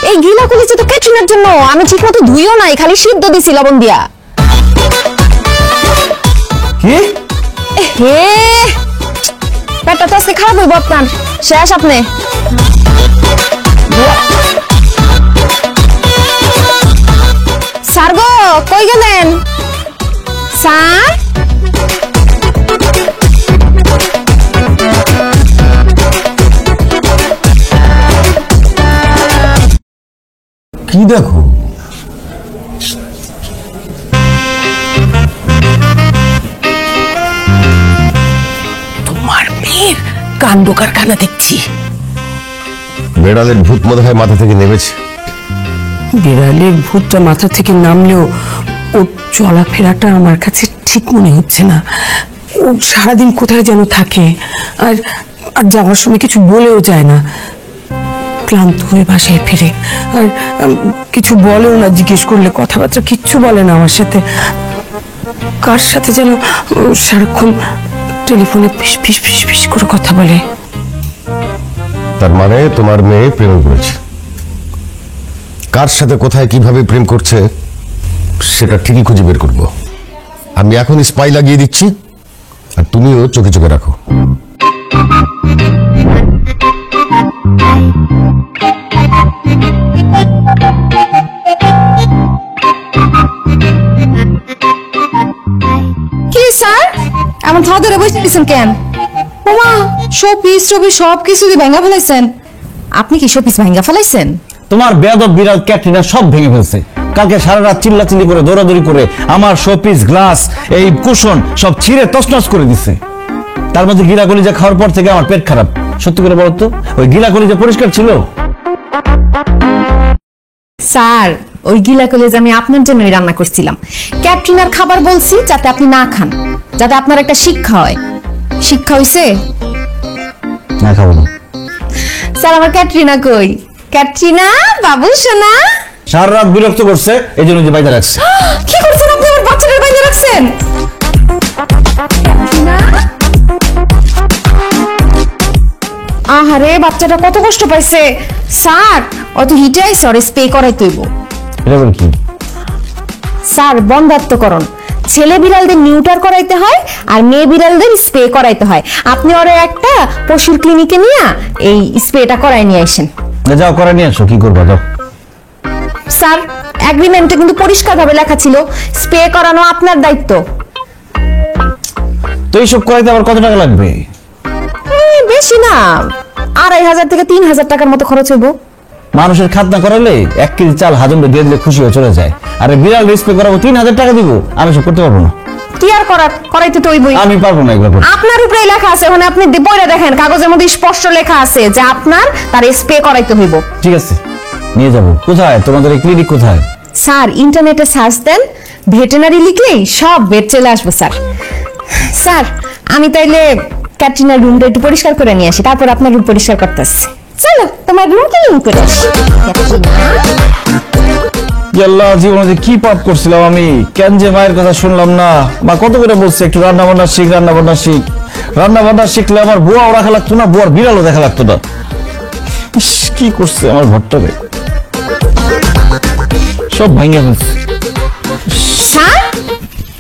S1: এই গিলা কলিজা তো ক্যাটরিনার জন্য, আমি ঠিকমতো ধুইও নাই, খালি সিদ্ধ দিছি লবণ দিয়া।
S4: কি?
S1: হে, পেটটা তো আজকে খারাপ হইব আপনার। শেষ আপনি। স্যার গো, কই গেলেন স্যার?
S3: কি দেখো?
S2: তোমার মেয়ের কাণ্ড কারখানা দেখছি।
S3: বেড়ালের ভূত মনে হয় মাথা থেকে নেমেছে।
S2: বিড়ালের ভূতটা মাথা থেকে নামলেও ওর চলাফেরাটা আমার কাছে ঠিক মনে হচ্ছে না। ও সারাদিন কোথায় যেন থাকে, আর আর যাওয়ার সময় কিছু বলেও যায় না। ক্লান্ত হয়ে বাসায় ফিরে, আর কিছু বলেও না, জিজ্ঞেস করলে কথাবার্তা কিচ্ছু বলে না আমার সাথে। কার সাথে যেন সারাক্ষণ টেলিফোনে ফিস ফিস ফিস ফিস করে কথা বলে।
S3: তার মানে তোমার মেয়ে প্রেম করেছে। কার সাথে কোথায় কিভাবে প্রেম করছে সেটা ঠিকই খুঁজে বের করবো। আমি এখন স্পাই লাগিয়ে দিচ্ছি, আর তুমিও চোখে চোখে রাখো।
S1: কি স্যার, এমন থাও ধরে বসে দিয়েছেন কেন? ওমা, শোপিস টপিস সব কিছু দিয়ে ভাঙা ফেলাইছেন। আপনি কি শোপিস ভাঙা ফেলাইছেন?
S4: তোমার বেয়াদব বিড়াল ক্যাটরিনা সব ভেঙে ফেলছে। কালকে সারা রাত চিল্লাচিল্লি করে দৌড়াদৌড়ি করে আমার শোপিস, গ্লাস, এই কুশন সব ছিঁড়ে তছনছ করে দিচ্ছে। তার মধ্যে গিলা কলিজা খাওয়ার পর থেকে আমার পেট খারাপ। সত্যি করে বলো তো, ওই গিলা কলিজা পরিষ্কার ছিল?
S1: স্যার, ওই গিলা কলেজ আমি আপনার জন্যই রান্না করছিলাম। ক্যাটরিনার খাবার বলছি যাতে আপনি না খান, যাতে আপনার একটা শিক্ষা হয়। শিক্ষা হইছে?
S4: না, খাবো না।
S1: স্যার, আমার ক্যাটরিনা কই? ক্যাটরিনা বাবু সোনা,
S4: সারা রাত বিরক্ত করছে, এই জন্য যে বাইরে রাখছে।
S1: কি করছেন আপনি? আমার বাচ্চাদের বাইরে রাখছেন? ক্যাটরিনা, আহারে বাচ্চাটা কত কষ্ট পাইছে। স্যার, অত হিটে আইছে, ওরে স্প্রে করাই তৈব।
S4: এটা বল কি?
S1: স্যার, বন্ধাত্মকরণ। ছেলে বিড়ালদের নিউটার করাইতে হয়, আর মেয়ে বিড়ালদের স্প্রে করাইতে হয়। আপনি ওরে একটা পশুর ক্লিনিকে নিয়ে এই স্প্রেটা করাই নিয়ে আসেন।
S4: যাও করে নিয়ে আসো, কি করবা যাও।
S1: স্যার, এগ্রিমেন্টে কিন্তু পরিষ্কারভাবে লেখা ছিল স্প্রে করানো আপনার দায়িত্ব।
S4: তো এইসব করাইতে আবার কত টাকা লাগবে?
S1: বেশি না, 2500 থেকে 3000 টাকার মতো খরচ হইব।
S4: মানুষের খাতনা করালে 1 কেজি চাল হাজমে দিয়ে দিলে খুশি হয়ে চলে যায়। আরে বিড়াল স্প্রে করাবো 3000 টাকা দিব? আমি সব করতে পারবো না।
S1: কি আর করাইতে তো হইবই।
S4: আমি পারবো না এগুলো করতে।
S1: আপনার উপরে লেখা আছে, ওখানে আপনি বইটা দেখেন, কাগজের মধ্যে স্পষ্ট লেখা আছে যে আপনার তার স্প্রে করাইতে হইব।
S4: ঠিক আছে, নিয়ে যাবো। কোথায় তোমাদের এই ক্লিনিক? কোথায়?
S1: স্যার, ইন্টারনেটে সার্চ দেন, ভেটেরিনারি লিখলেই সব বেড চলে আসবে। স্যার, স্যার আমি তাইলে ক্যাটরিনার রুমটা একটু পরিষ্কার করে নিয়ে আসি, তারপর আপনার রুম পরিষ্কার করতে আসছি। চলো তোমার রুম ক্লিন করে আসি।
S4: আল্লাহ, জীবনে যে কি পাপ করছিলাম আমি, কেন যে মায়ের কথা শুনলাম না। মা কত করে বলছে একটু রান্না বান্না শিখ, রান্না বান্না শিখ। রান্না বান্না শিখলে আমার বুয়াও রাখা লাগতো না, বুয়ার বিড়ালও দেখা লাগতো না। ইস, কি করছে আমার ঘরটারে, সব ভাঙিয়ে ফেলছে।
S1: স্যার,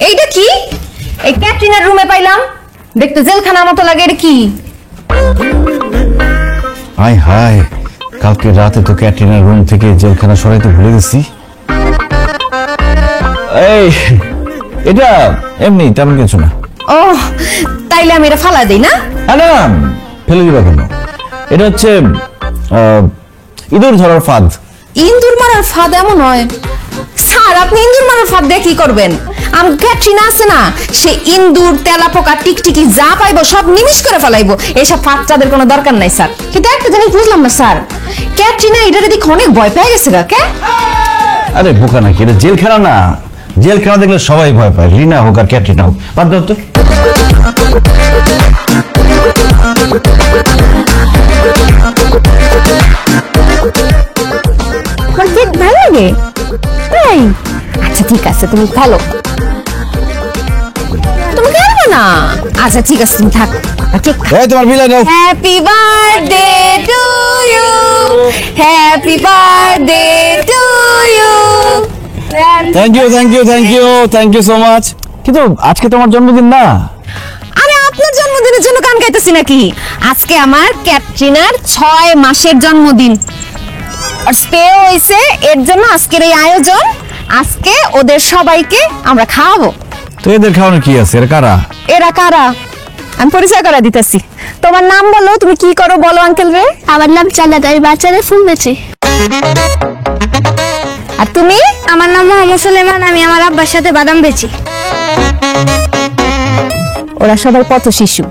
S1: এইটা কি? এই ক্যাটরিনার রুমে পাইলাম দেখতে জেলখানার মতো লাগে, এটা কি?
S4: হাই হাই, কালকে রাতে তো ক্যাটরিনার রুম থেকে জেলখানা সরাইতে ভুলে গেছি। এই এটা এমনি তেমন কিছু না।
S1: ও তাইলে আমি এটা ফালা দেই না?
S4: না না, ফেলে দিবা কেন? এটা হচ্ছে ইঁদুর ধরার ফাঁদ।
S1: ইন্দুর মারার ফাঁদ এমন হয়? স্যার আপনি ইন্দুর মারার ফাঁদ দিয়ে কি করবেন? আমার ক্যাটরিনা আছে না, সে ইন্দুর, তেলাপোকা, টিকটিকি যা পাইবো সব নিমিষ করে ফেলাইবো। এইসব ফাঁদ চাঁদের কোনো দরকার নাই স্যার। কিন্তু একটা জিনিস বুঝলাম না স্যার, ক্যাটরিনা এটার দিকে অনেক ভয় পেয়ে গেছে গা কে?
S4: আরে বোকা নাকি, এটা জেলখানা না। জেলখানা দেখলে সবাই ভয় পায়, রিনা হোক আর ক্যাটরিনা হোক। বাদ দাও তো।
S1: ভালো লাগে তাই? আচ্ছা ঠিক আছে, তুমি ভালো, তুমি খেলবে না? আচ্ছা ঠিক আছে, তুমি থাকো।
S4: এই তোমার বিলাই নাও।
S1: Happy birthday to you, happy birthday to you.
S4: Thank you thank you thank you thank you so much. কিন্তু আজকে তোমার জন্মদিন না।
S1: আরে আপনার জন্মদিনের জন্য গান গাইতেছি নাকি? আজকে আমার ক্যাটরিনার 6 মাসের জন্মদিন, আর স্পে হইছে, এর জন্য আজকের এই আয়োজন। আজকে ওদের সবাইকে আমরা খাওয়াবো।
S4: তো এদের খাওয়ানোর কি আছে? এরা কারা?
S1: এরা কারা আমি পরিচয় করা দিতেছি। তোমার নাম বলো, তুমি কি করো বলো আঙ্কেল রে?
S6: আমার নাম চালাত, আমি বাচ্চাদের ফুল বেচি।
S1: আর তুমি?
S6: আমার নাম মোহাম্মদ সুলেমান, আমি আমার আব্বার সাথে বাদাম বেচি।
S1: ওরা সবাই পথ শিশু।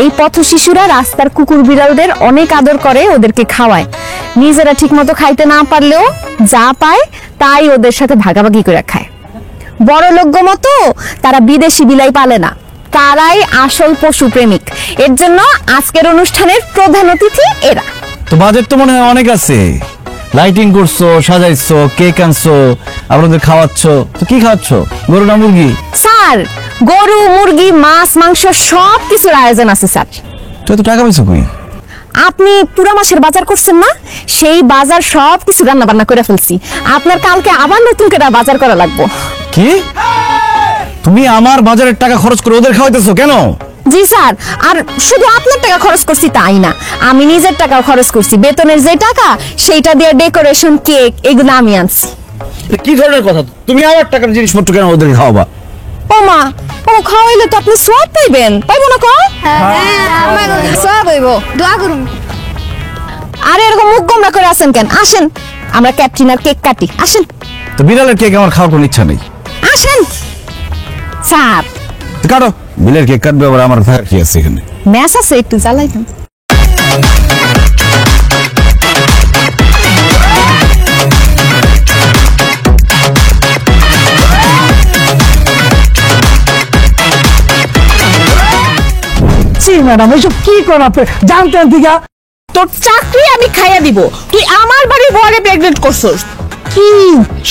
S1: এই পথ শিশুরা রাস্তার কুকুর বিড়ালদের অনেক আদর করে, ওদেরকে খাওয়ায়। নিজেরা ঠিক মতো খাইতে না পারলেও যা পায় তাই ওদের সাথে ভাগাভাগি করে খায়। বড় লোকগো মতো তারা বিদেশি বিলাই পালে না, তারাই আসল পশু প্রেমিক। এর জন্য আজকের অনুষ্ঠানের প্রধান অতিথি এরা।
S4: তো বাজেট তো মনে হয় অনেক আছে। লাইটিং করছো, সাজাইছো, কেক আনছো, আপনাদের খাওয়াচ্ছ। তো কি খাওয়াচ্ছ? গরু না মুরগি?
S1: স্যার গরু, মুরগি, মাছ, মাংস সব কিছুর আয়োজন আছে স্যার।
S4: তো এত টাকা পেয়েছো কই?
S1: আপনি পুরো মাসের বাজার করছেন না, সেই বাজার সব কিছু রান্না বান্না করে ফেলছি। আপনার কালকে আবার নতুন করে বাজার করা লাগবে।
S4: কি? তুমি আমার বাজারের টাকা খরচ করে ওদের খাওয়াইতেছো কেন?
S1: জি স্যার, আর শুধু আপনার টাকা খরচ করছি তাই না, আমি নিজের টাকা খরচ করছি। বেতনের যে টাকা সেইটা দিয়ে ডেকোরেশন, কেক এগুলো আমি আনছি।
S4: কি ধরনের কথা? তুমি আমার টাকার জিনিসপত্র কেন ওদেরকে খাওয়াবা?
S1: ও মা, ও খাওয়াইলে তো আপনি সওয়াব পাইবেন, পাইবো না কো? সওয়াব হইব, দোয়া করুন। আরে এরকম মুখ গোমরা করে আছেন কেন? আসেন আমরা ক্যাটরিনার কেক কাটি, আসেন।
S4: তো বিড়ালের কেক আমার খাওয়ার কোনো ইচ্ছা নেই।
S1: আসেন স্যার।
S4: তো কাটো, বিলের কেক কাটবে, আবার আমার থাকার কি আছে এখানে?
S1: ম্যাচ আছে, একটু জ্বালাই দেন।
S7: জি ম্যাডাম, এইসব কি করেন আপনি? জানতেন দিঘা
S5: তোর চাকরি আমি খাইয়া দিব, তুই আমার বাড়ি বরে প্রেগনেন্ট করছস।
S7: কি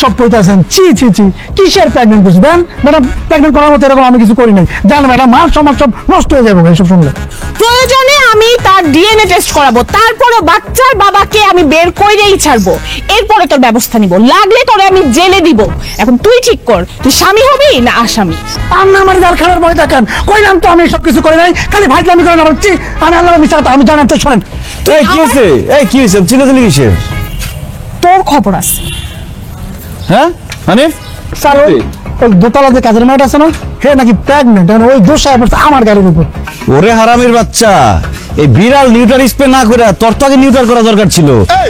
S7: সব কইতাছেন? ছি ছি ছি, কিসের প্রেগনেন্ট করছি? দেন ম্যাডাম, প্রেগনেন্ট করার মতো এরকম আমি কিছু করি নাই। জান ম্যাডাম, মার সমাজ সব নষ্ট হয়ে যাবো এইসব শুনলে।
S5: প্রয়োজনে আমি তার ডিএনএ টেস্ট করাবো, তারপরও বাচ্চার বাবাকে আমি বের কইরেই ছাড়বো। এরপরে তোর ব্যবস্থা নিব, লাগলে তোরে আমি জেলে দিব। এখন তুই ঠিক কর, তুই স্বামী হবি না আসামি?
S7: আর না আমার যার খারাপ ভয় দেখেন, কইলাম তো আমি সব কিছু করে নাই, খালি ভাইজলামি করেন। আমার ছি, আমি আল্লাহ মিশা, আমি জানার তো শোনেন।
S4: এই কি হয়েছে? এই কি হয়েছে? চিল্লাচিল্লি কিসের?
S5: তোর খবর আছে।
S4: হ্যাঁ মানে
S7: স্যার ওই দোতলা যে কাজের মেয়েটা আছে না, হে নাকি প্রেগনেন্ট, ওই দোষ আমার গাড়ির উপর।
S4: ওরে হারামির বাচ্চা, এই বিড়াল নিউটার স্প্রে না করে তোর তো আগে নিউটার করা দরকার ছিল।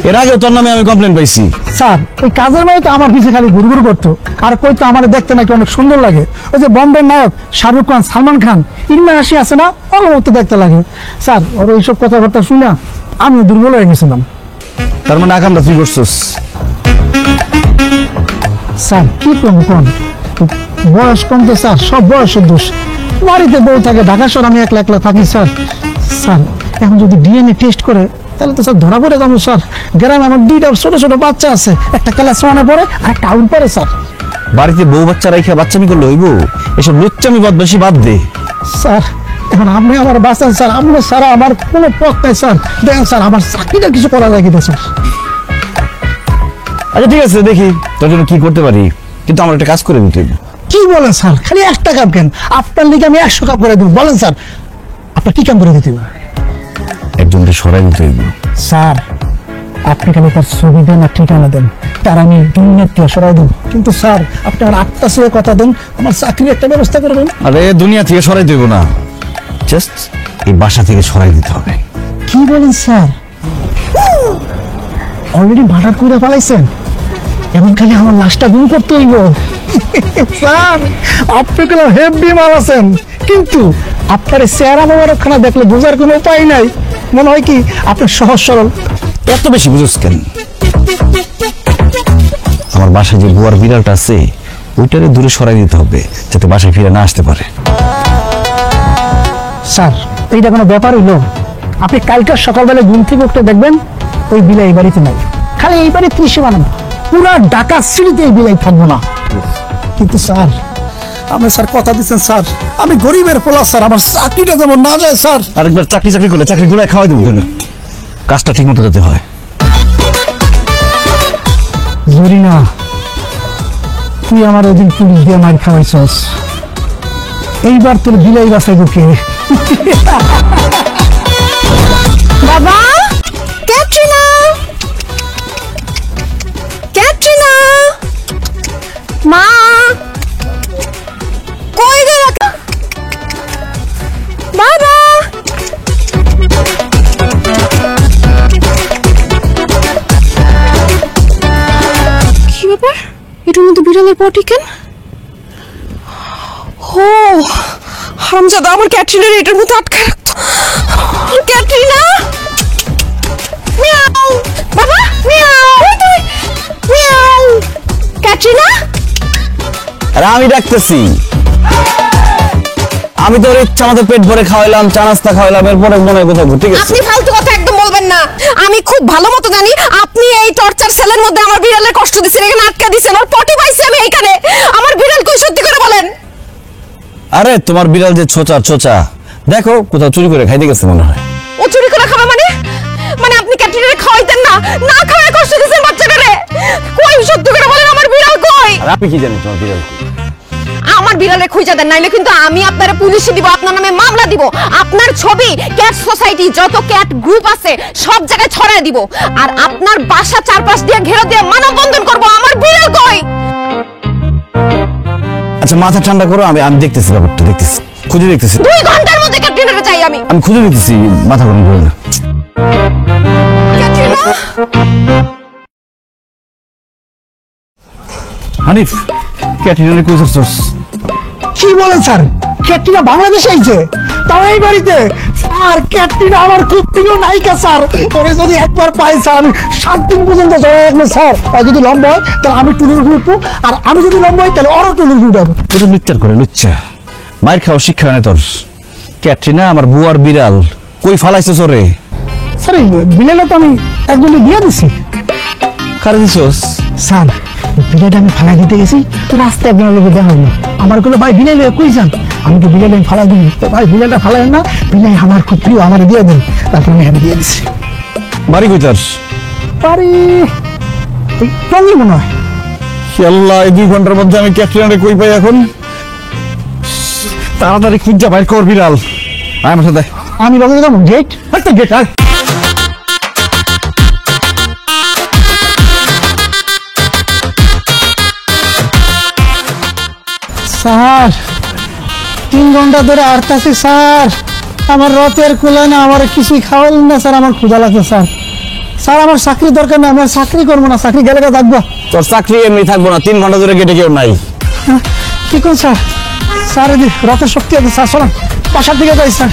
S4: এর আগে তোর নামে আমি কমপ্লেন পাইছি।
S7: স্যার ওই কাজের মেয়ে তো আমার পিছে খালি ঘুরঘুর করতো, আর কইতো আমার দেখতে নাকি অনেক সুন্দর লাগে। ওই যে বম্বের নায়ক শাহরুখ খান, সালমান খান, ইমরান হাসি আছে না, ওর মতো দেখতে লাগে। স্যার ওর এইসব কথাবার্তা শুনে আমি দুর্বল হয়ে গেছিলাম।
S4: তার মানে আকামটা তুই করছিস?
S7: স্যার কি করবো কোন, বয়স কম তো স্যার, সব বয়সের দোষ। বাড়িতে বউ থাকে, ঢাকা শহর আমি একলা একলা থাকি স্যার। স্যার এখন যদি ডিএনএ টেস্ট করে তাহলে তো স্যার ধরা পড়ে যাবো স্যার। গ্রামে আমার 2টা ছোট ছোট বাচ্চা আছে, একটা ক্লাস 1-এ পড়ে আর একটা আউট পড়ে স্যার।
S4: বাড়িতে বউ বাচ্চা রাইখা বাচ্চামি করলে হইব? এসব লুচ্চামি বদমাশি বাদ দে।
S7: স্যার এখন আপনি আমার বাঁচান স্যার, আপনি স্যার আমার কোনো পথ নাই স্যার। দেখেন স্যার আমার চাকরিটা কিছু করা যায় কিনা স্যার।
S4: আচ্ছা ঠিক আছে, দেখি তোর জন্য কি করতে পারি, কিন্তু আমার একটা কাজ করে দিতে হইব।
S7: কি বলেন স্যার? খালি 1 কাপ কেন? আপনার লিগে আমি 100 কাপ করে দিব, বলেন স্যার। আপনার কি কাম করে দিতে হবে?
S4: একজনকে সরাই দিতে হইব।
S7: স্যার আপনি খালি তার ছবি দেন আর ঠিকানা দেন, তার আমি দুনিয়ার থেকে সরাই দেব। কিন্তু স্যার আপনি আমার আত্মা সে কথা দেন, আমার চাকরির একটা ব্যবস্থা করবেন।
S4: আরে দুনিয়া থেকে সরাই দেব না, জাস্ট এই বাসা থেকে সরাই দিতে হবে।
S7: কি বলেন স্যার? অলরেডি মার্ডার করে ফেলাইছেন, এমন খালি আমার লাশটা গুম করতে হইব? স্যার আপনি কেন হেভি মাল আছেন, কিন্তু আপনার এই চেহারা মোবারকখানা দেখলে বোঝার কোনো উপায় নাই। মনে হয় কি আপনি সহজ সরল।
S4: এত বেশি বুঝোস কেন? আমার বাসায় যে বুয়ার বিড়ালটা আছে ওইটারে দূরে সরাই দিতে হবে, যাতে বাসায় ফিরে না আসতে পারে।
S7: স্যার এইটা কোনো ব্যাপার হইলো? আপনি কালকে সকালবেলা ঘুম থেকে উঠতে দেখবেন ওই বিলাই এই বাড়িতে নাই, খালি এই বাড়ি 30 বানানো, পুরা ঢাকা সিটিতে এই বিলাই থাকবো না। কিন্তু স্যার আপনি স্যার কথা দিচ্ছেন স্যার, আমি গরিবের পোলা স্যার, আমার চাকরিটা যেমন না যায় স্যার।
S4: আরেকবার চাকরি করলে চাকরি গুলো খাওয়াই দেবো কেন? কাজটা ঠিক মতো যেতে হয়।
S7: জরিনা তুই আমার ওদিন পুলিশ দিয়ে মার খাওয়াইছস, এইবার তোর বিলাই বাসায় ঢুকে।
S1: বাবা, ক্যাটরিনা, ক্যাটরিনা, মা, কই গেল বাবা? কি ব্যাপার, এটার মধ্যে বিড়ালের পটি কেন? ও হামজাদা আমার ক্যাটরিনার এটার মধ্যে আটকা রাখতো। ক্যাটরিনা, মিয়াও বাবা, মিয়াও, মিয়াও। ক্যাটরিনা,
S4: আরে আমি ডাকতেছি, আমি তোর ইচ্ছা মতো পেট ভরে খাওয়াইলাম, চা নাস্তা খাওয়াইলাম, এরপরে মনে হয় কোথাও ঘুরতে গেছে।
S1: আপনি ফালতু কথা একদম বলবেন না। আমি খুব ভালো মতো জানি আপনি এই টর্চার সেলের মধ্যে আমার বিড়ালের কষ্ট দিচ্ছেন, এখানে আটকা দিচ্ছেন, ওর পটি পাইছি আমি এইখানে। আমার বিড়াল কই, সত্যি করে বলেন।
S4: আরে তোমার বিড়াল যে ছোচা ছোচা, দেখো কোথাও চুরি করে খাইতে গেছে মনে হয়।
S1: ও চুরি করে খাবে মানে? মানে আপনি ক্যাটরিনারে খাওয়াইতেন না, না খাওয়ায় কষ্ট দিচ্ছেন বাচ্চাটারে। কই, সত্যি করে বলেন আমার বিড়াল কই?
S4: আর আপনি কি জানেন তোমার বিড়াল কই?
S1: আমার বিড়ালে খুঁজে দেন, নাইলে কিন্তু আমি আপনারে পুলিশে দিব, আপনার নামে মামলা দিব। আপনার ছবি ক্যাট সোসাইটি যত ক্যাট গ্রুপ আছে সব জায়গায় ছড়ায় দিব, আর আপনার বাসা চারপাশ দিয়ে ঘেরা দিয়ে মানববন্ধন করব। আমার বিড়াল কই?
S4: আচ্ছা মাথা ঠান্ডা করো, আমি দেখতেছি ব্যাপারটা, দেখতেছি, খুঁজে দেখতেছি।
S1: 2 ঘন্টার মধ্যে ক্যাটরিনারে চাই আমি।
S4: আমি খুঁজে দেখতেছি, মাথা গরম করো না।
S1: ক্যাটরিনা,
S4: হানিফ, ক্যাটরিনারে কই যাচ্ছস?
S7: কি বলেন স্যার? ক্যাটরিনা বাংলাদেশে আইছে, তাও এই বাড়িতে? স্যার ক্যাটরিনা আমার খুব প্রিয় নায়িকা স্যার, ওরে যদি একবার পাই স্যার আমি 7 দিন পর্যন্ত জয় রাখবো স্যার। আর যদি লম্বা হয় তাহলে আমি টুলুর ঘুরবো, আর আমি যদি লম্বা হয় তাহলে ওরও টুলুর ঘুরবো।
S4: তোর লুচ্চার করে লুচ্চা, মায়ের খাওয়া শিক্ষা হয় না তোর। ক্যাটরিনা আমার বুয়ার বিড়াল, কই ফালাইছস ওরে?
S7: স্যার এই বিলেলে তো আমি একজনকে দিয়ে দিছি।
S4: কারে দিছস?
S7: স্যার বিলেটা আমি ফালাই দিতে গেছি, তো রাস্তায় আপনার লোক দেখা হলো, আমার কোনো ভাই বিলে কই যান? আমি তো বিলেটা আমি ফালাই দিই, তো ভাই বিলেটা ফালাই না, বিলাই আমার খুব প্রিয়, আমার দিয়ে দিন। তারপর আমি হাতে দিয়ে দিচ্ছি।
S4: বাড়ি কই তোর?
S7: পারি টঙ্গি মনে হয়।
S4: আল্লাহ, এই 2 ঘন্টার মধ্যে আমি ক্যাটরিনারে কই পাই এখন? তাড়াতাড়ি খুঁজা বাইর কর বিড়াল। আয় আমার সাথে।
S7: আমি লগে যাবো, গেট একটা গেট। আর স্যার 3 ঘন্টা ধরে আটতাছি স্যার, আমার রথের কুলায় না, আমার কিছুই খাওয়ালেন না স্যার, আমার ক্ষুধা লাগছে স্যার। স্যার আমার চাকরি দরকার না, আমার চাকরি করবো না, চাকরি গেলে থাকবো।
S4: তোর চাকরি এমনি থাকবো না, 3 ঘন্টা ধরে গেটে কেউ নাই।
S7: কি করুন স্যার? স্যার এই রথের শক্তি আছে স্যার, শোনান বাসার দিকে যাই স্যার।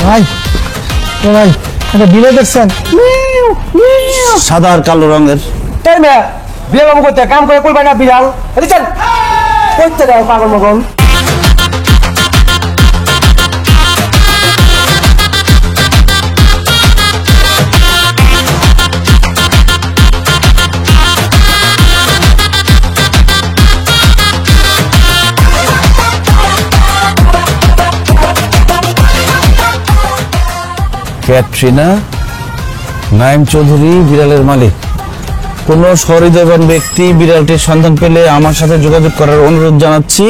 S7: ভাই ও ভাই, একটা বিলে দেখছেন?
S4: সাদা আর কালো রঙের।
S2: এই মেয়ে বিয়ে বাবু করতে কাম করে কইবা না বিড়াল, এদিকে চল কইতে দাও পাগল মগল।
S4: ক্যাটরিনা, নাইম চৌধুরী বিড়ালের মালিক। কোন সহৃদয়বান ব্যক্তি বিড়ালটির সন্ধান পেলে আমার সাথে যোগাযোগ করার অনুরোধ জানাচ্ছি।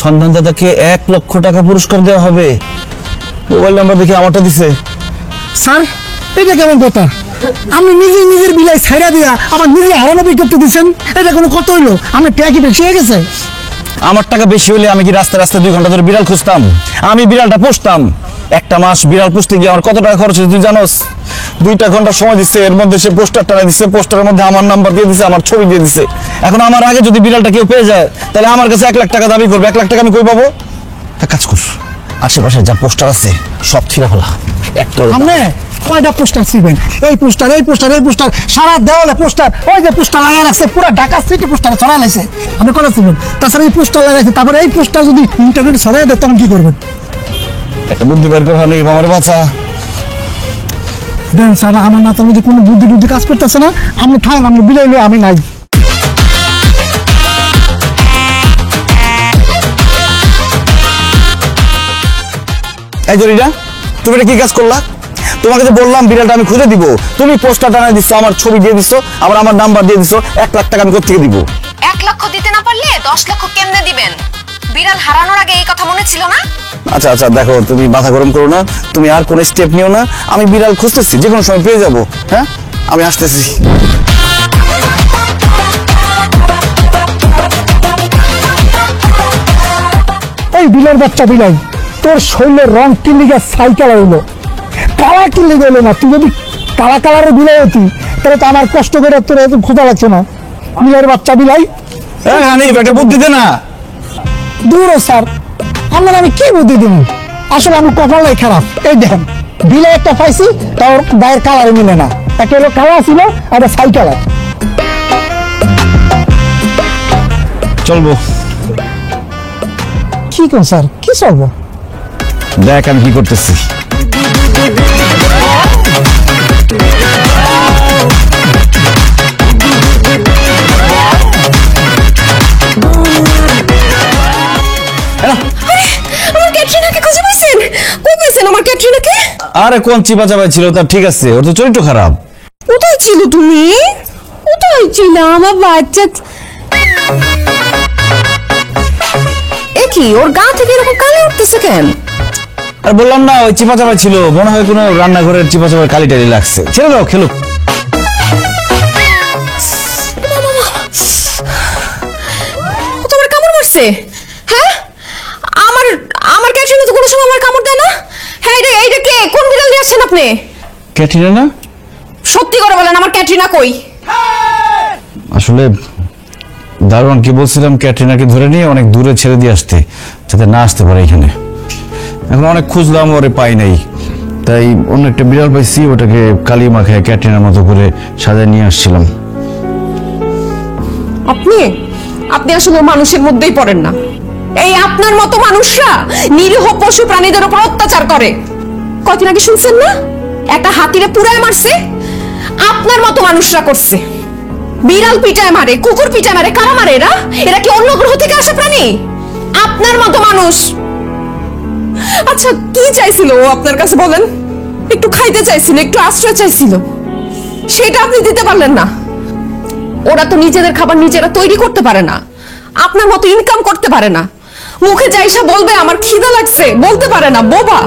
S4: সন্ধানদাতাকে 1 লক্ষ টাকা পুরস্কার দেওয়া হবে। মোবাইল নাম্বার দেখে আমারটা দিছে।
S7: স্যার এটা কেমন কথা? আপনি নিজের বিলাই ছাইরা দিয়া আবার নিজে হারানো বিজ্ঞপ্তি দিচ্ছেন, এটা কোনো কত হইলো? আমি টাকা কি বেশি হয়ে গেছে?
S4: আমার টাকা বেশি হলে আমি কি রাস্তায় 2 ঘন্টা ধরে বিড়াল খুঁজতাম? আমি বিড়ালটা পুষতাম। 1 মাস বিড়াল পুষতে গিয়ে আমার কত টাকা খরচ হয়েছে তুই জানোস? 2 ঘন্টা সময় দিচ্ছে, এর মধ্যে সে পোস্টার টানা দিচ্ছে, পোস্টারের মধ্যে আমার নাম্বার দিয়ে দিচ্ছে, আমার ছবি দিয়ে দিচ্ছে। এখন আমার আগে যদি বিড়ালটা কেউ পেয়ে যায় তাহলে আমার কাছে 1 লাখ টাকা দাবি করবে। 1 লাখ টাকা আমি কই পাবো? এক কাজ কর, আশেপাশে যা পোস্টার আছে সব ছিঁড়ে ফেলা।
S7: আপনি কয়টা পোস্টার ছিবেন? এই পোস্টার, এই পোস্টার, এই পোস্টার, সারা দেওয়ালে পোস্টার। ওই যে পোস্টার লাগাই রাখছে, পুরো ঢাকা সিটি পোস্টার ছড়া লাইছে। আপনি কয়টা ছিবেন? তাছাড়া এই পোস্টার লাগাইছে, তারপরে এই পোস্টার যদি ইন্টারনেট ছড়াই দেয় তখন কি করবেন?
S4: একটা বুদ্ধি বের করে নেই আমার বাচ্চা।
S7: দেন স্যার, আমার মাথার মধ্যে কোনো বুদ্ধি টুদ্ধি কাজ করতেছে না। আপনি থাকেন, আপনি বিলাইলে আমি নাই।
S4: এই জরিনা, তুমি এটা কি কাজ করলা? তোমাকে যে বললাম বিড়ালটা আমি খুঁজে দিব, তুমি পোস্টার টানায় দিচ্ছ, আমার ছবি দিয়ে দিচ্ছ, আমার নাম্বার দিয়ে দিচ্ছ। 1 লাখ টাকা আমি কোথেকে দিব?
S1: 1 লক্ষ দিতে না পারলে 10 লক্ষ কেমনে দিবেন? বিড়াল হারানোর আগে এই কথা মনে ছিল না?
S4: আচ্ছা আচ্ছা, দেখো তুমি মাথা গরম করো না, তুমি আর কোনো স্টেপ নিও না। আমি বিড়াল খুঁজতেছি, যে কোনো সময় পেয়ে যাবো। হ্যাঁ, আমি আসতেছি।
S7: এই বিলের বাচ্চা বিলাই, তোর শরীরের রং কিনলিগা সাইকেল হইলো, কালা কিনলে গেলো না। তুই যদি কালা কালারের বিলাই হতি তাহলে তো আমার কষ্ট করে তোর এত ক্ষুধা লাগছে না। বিলের বাচ্চা বিলাই,
S4: একটা বুদ্ধি দে না।
S7: দূর স্যার, আপনার আমি কি বুদ্ধি দিব? আসলে আমি কপালাই খারাপ। এই দেখেন, বিলে একটা পাইছি, তার গায়ের কালারে মিলে না। একটা হলো কালা ছিল, আর একটা ছাই কালার।
S4: চলবো।
S7: কি কোন স্যার, কি চলবো?
S4: দেখ আমি কি করতেছি।
S1: আমার ক্যাটরিনাকে খুঁজে পাইছেন? কই পাইছেন আমার ক্যাটরিনাকে?
S4: আরে কোন চিপা চাপাই ছিল, তার ঠিক আছে, ওর তো চরিত্র খারাপ।
S1: কোথায় ছিল তুমি? কোথায় ছিল আমার বাচ্চা? এ কি, ওর গা থেকে এরকম কালি উঠতেছে কেন?
S4: আর বললাম না, ওই চিপা চাপাই ছিল, মনে হয় কোনো রান্নাঘরের চিপা চাপাই কালি টালি লাগছে। ছেড়ে দাও, খেলুক।
S1: তোমার কামড় মারছে? হ্যাঁ, আমার ক্যাটরিনা তো কোনো সময় আমার কামড় দেয় না। হ্যাঁ, এইটা কে? কোন বিড়াল নিয়ে আসছেন আপনি?
S4: ক্যাটরিনা না?
S1: সত্যি করে বলেন, আমার ক্যাটরিনা কই?
S4: আসলে দারোয়ান কি বলছিলাম, ক্যাটরিনাকে ধরে নিয়ে অনেক দূরে ছেড়ে দিয়ে আসতে, যাতে না আসতে পারে এখানে। এখন অনেক খুঁজলাম, ওরে পাই নাই, তাই অন্য একটা বিড়াল পাইছি, ওটাকে কালি মাখায় ক্যাটরিনার মতো করে সাজায় নিয়ে আসছিলাম।
S1: আপনি আসলে মানুষের মধ্যেই পড়েন না। এই আপনার মতো মানুষরা নিরীহ পশু প্রাণীদের উপর অত্যাচার করে। কয়দিন আগে শুনছেন না, একটা হাতিরে পুরায় মারছে? আপনার মতো মানুষরা করছে। বিড়াল পিটায় মারে, কুকুর পিটায় মারে, কারা মারে? এরা কি অন্য গ্রহ থেকে আসা প্রাণী? আপনার মতো মানুষ। আচ্ছা, কি চাইছিল ও আপনার কাছে বলেন? একটু খাইতে চাইছিল, একটু আশ্রয় চাইছিল, সেটা আপনি দিতে পারলেন না। ওরা তো নিজেদের খাবার নিজেরা তৈরি করতে পারে না, আপনার মতো ইনকাম করতে পারে না। মুখে যাইসা বলবে আমার খিদা লাগছে, বলতে পারে না, বোবা।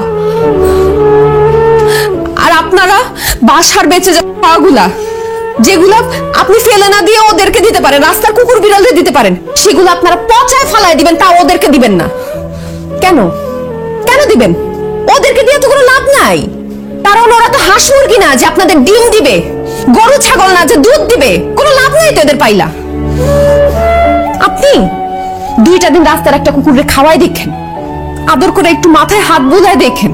S1: আর আপনারা বাসার বেঁচে যাওয়া পাগুলা, যেগুলা আপনি ফেলে না দিয়ে ওদেরকে দিতে পারেন, রাস্তার কুকুর বিড়ালদের দিতে পারেন, সেগুলো আপনারা পচায় ফালায় দিবেন, তা ওদেরকে দিবেন না কেন? কেন দিবেন? ওদেরকে দিয়ে তো কোনো লাভ নাই। কারণ ওরা তো হাঁস মুরগি না যে আপনাদের ডিম দিবে, গরু ছাগল না যে দুধ দিবে, কোনো লাভ নাই তো এদের পাইলা। আপনি 2টা দিন রাস্তার একটা কুকুরে খাওয়াই দেখেন, আদর করে একটু মাথায় হাত বুলায় দেখেন,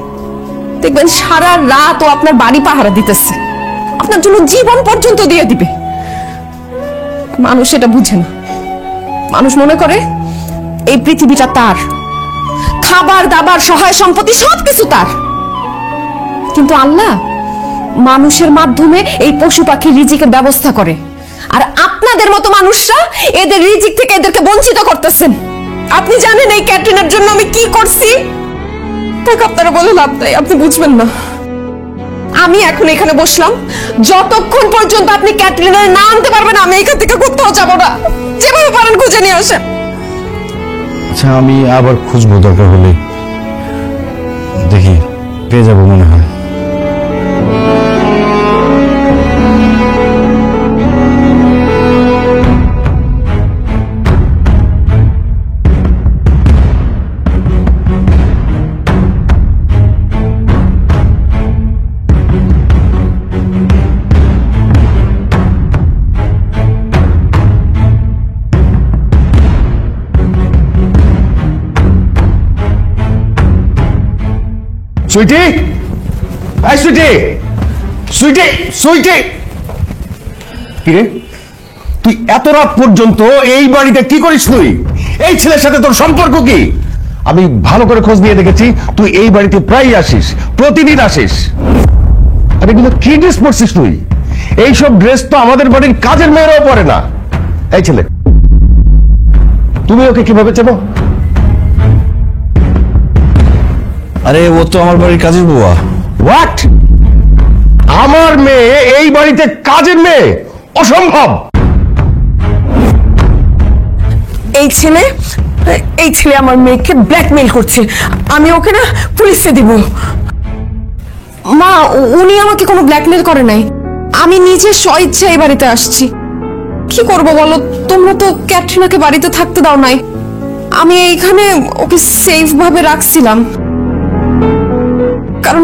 S1: দেখবেন সারা রাত ও আপনার বাড়ি পাহারা দিতেছে, আপনার জন্য জীবন পর্যন্ত দিয়ে দিবে। মানুষ এটা বুঝে না। মানুষ মনে করে এই পৃথিবীটা তার, খাবার দাবার সহায় সম্পত্তি সবকিছু তার। কিন্তু আল্লাহ মানুষের মাধ্যমে এই পশু পাখির রিজিকের ব্যবস্থা করে, আর আপনাদের মতো মানুষরা এদের রিজিক থেকে এদেরকে বঞ্চিত করতেছেন। আপনি জানেন এই ক্যাটরিনার জন্য আমি কি করছি? তাকে আপনারা বলে লাভ নাই, আপনি বুঝবেন না।
S2: আমি এখন এখানে বসলাম, যতক্ষণ পর্যন্ত আপনি ক্যাটরিনার না আনতে পারবেন আমি এখান থেকে কোথাও যাব না। যেভাবে পারেন খুঁজে নিয়ে আসেন।
S4: আচ্ছা আমি আবার খুঁজবো, দরকার হলে দেখি পেয়ে যাবো মনে হয়।
S3: সুইটি, এই সুইটি, সুইটি, সুইটি, কিরে তুই এত রাত পর্যন্ত এই বাড়িতে কি করিস? তুই এই ছেলের সাথে তোর সম্পর্ক কি? আমি ভালো করে খোঁজ নিয়ে দেখেছি তুই এই বাড়িতে প্রায় আসিস, প্রতিদিন আসিস। আরে এগুলো কি ড্রেস পরছিস তুই? এইসব ড্রেস তো আমাদের বাড়ির কাজের মেয়েরাও পরে না। এই ছেলে, তুমি ওকে কিভাবে চেনো?
S4: আরে ও তো আমার বাড়ির কাজের বুয়া।
S3: হোয়াট? আমার মেয়ে এই বাড়িতে কাজের মেয়ে? অসম্ভব।
S2: এই ছেলে আমার মেয়েকে ব্ল্যাকমেইল করছে। আমি ওকে না পুলিশে দিব। মা, উনি আমাকে কোনো ব্ল্যাকমেইল করে নাই। আমি নিজে স্বইচ্ছা এই বাড়িতে আসছি। কি করব বলো? তোমরা তো ক্যাটরিনাকে বাড়িতে থাকতে দাও নাই। আমি এইখানে ওকে সেফ ভাবে রাখছিলাম, কারণ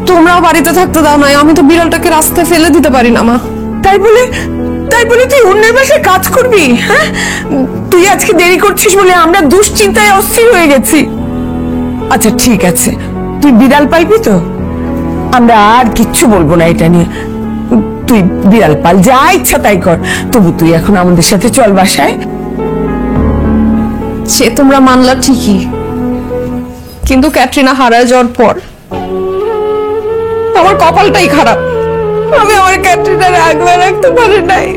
S2: তোমরাও বাড়িতে থাকতে দাও নাই। আমি তো বিড়ালটাকে রাস্তায় ফেলে দিতে পারি না মা। তাই বলে তুই অন্যের বাসায় কাজ করবি? হ্যাঁ, তুই আজকে দেরি করছিস বলে আমরা দুশ্চিন্তায় অস্থির হয়ে গেছি। আচ্ছা ঠিক আছে, তুই বিড়াল পালবি তো? আমরা আর কিচ্ছু বলবো না এটা নিয়ে। তুই বিড়াল পাল, যা ইচ্ছা তাই কর। তবু তুই এখন আমাদের সাথে চল বাসায়। সে তোমরা মানলা ঠিকই, কিন্তু ক্যাটরিনা হারায় যাওয়ার পর আমার কপালটাই খারাপ। আমি আমার ক্যাটরিনার আগলে রাখতে পারি নাই।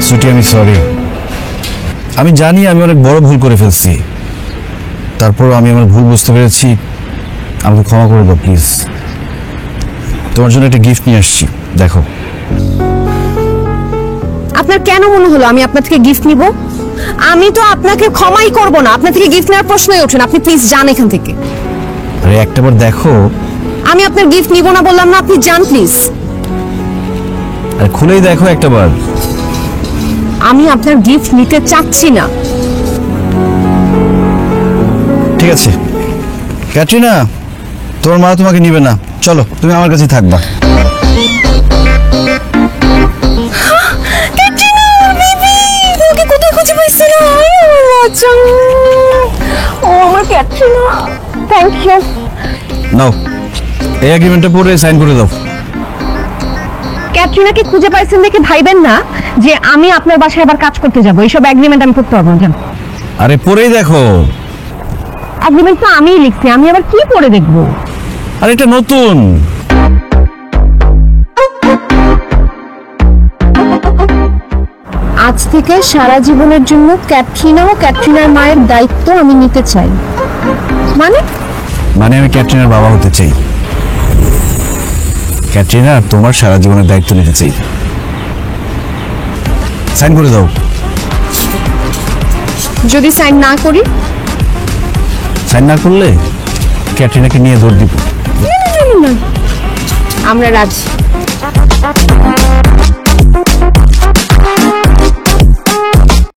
S4: সুইটি আমি সরি, আমি জানি আমি অনেক বড় ভুল করে ফেলছি, তারপর আমি আমার ভুল বুঝতে পেরেছি, আমাকে ক্ষমা করে দাও প্লিজ। তোমার জন্য একটা গিফট নিয়ে আসছি, দেখো।
S1: আপনার কেন মনে হলো আমি আপনার থেকে গিফট নিব? আমি তো আপনাকে ক্ষমাই করব না, আপনার থেকে গিফট নেওয়ার প্রশ্নই ওঠে না। আপনি প্লিজ যান এখান থেকে।
S4: আরে একটাবার দেখো।
S1: আমি আপনার গিফট নিব না বললাম না, আপনি যান প্লিজ।
S4: আরে খুলেই দেখো একটাবার।
S1: আমি আপনার গিফট নিতে চাচ্ছি না।
S4: ঠিক আছে ক্যাটরিনা, তোমার মা তোমাকে নিবে না, চলো তুমি আমার কাছেই থাকবা।
S1: কোথায় খুঁজে পাইছি না? ও আমার ক্যাটরিনা, থ্যাংক ইউ।
S4: নাও এই এগ্রিমেন্টটা পড়ে সাইন করে দাও।
S1: ক্যাটরিনাকে খুঁজে পাইছেন দেখে ভাইবেন না যে আমি আপনার বাসায় আবার কাজ করতে যাব। এইসব এগ্রিমেন্ট আমি করতে পারবো না।
S4: আরে পড়েই দেখো।
S1: এগ্রিমেন্ট তো আমিই লিখছি, আমি আবার কি পড়ে দেখবো?
S4: আরে এটা নতুন।
S1: আজ থেকে সারা জীবনের জন্য ক্যাটরিনা ও ক্যাটরিনার মায়ের দায়িত্ব আমি নিতে চাই। মানে
S4: মানে আমি ক্যাটরিনার বাবা হতে চাই। ক্যাটরিনা তোমার সারা জীবনের দায়িত্ব নিতে চাই। সাইন করে দাও।
S1: যদি সাইন না করি?
S4: সাইন না করলে ক্যাটরিনাকে নিয়ে দৌড় দিব।
S1: আমরা রাজি।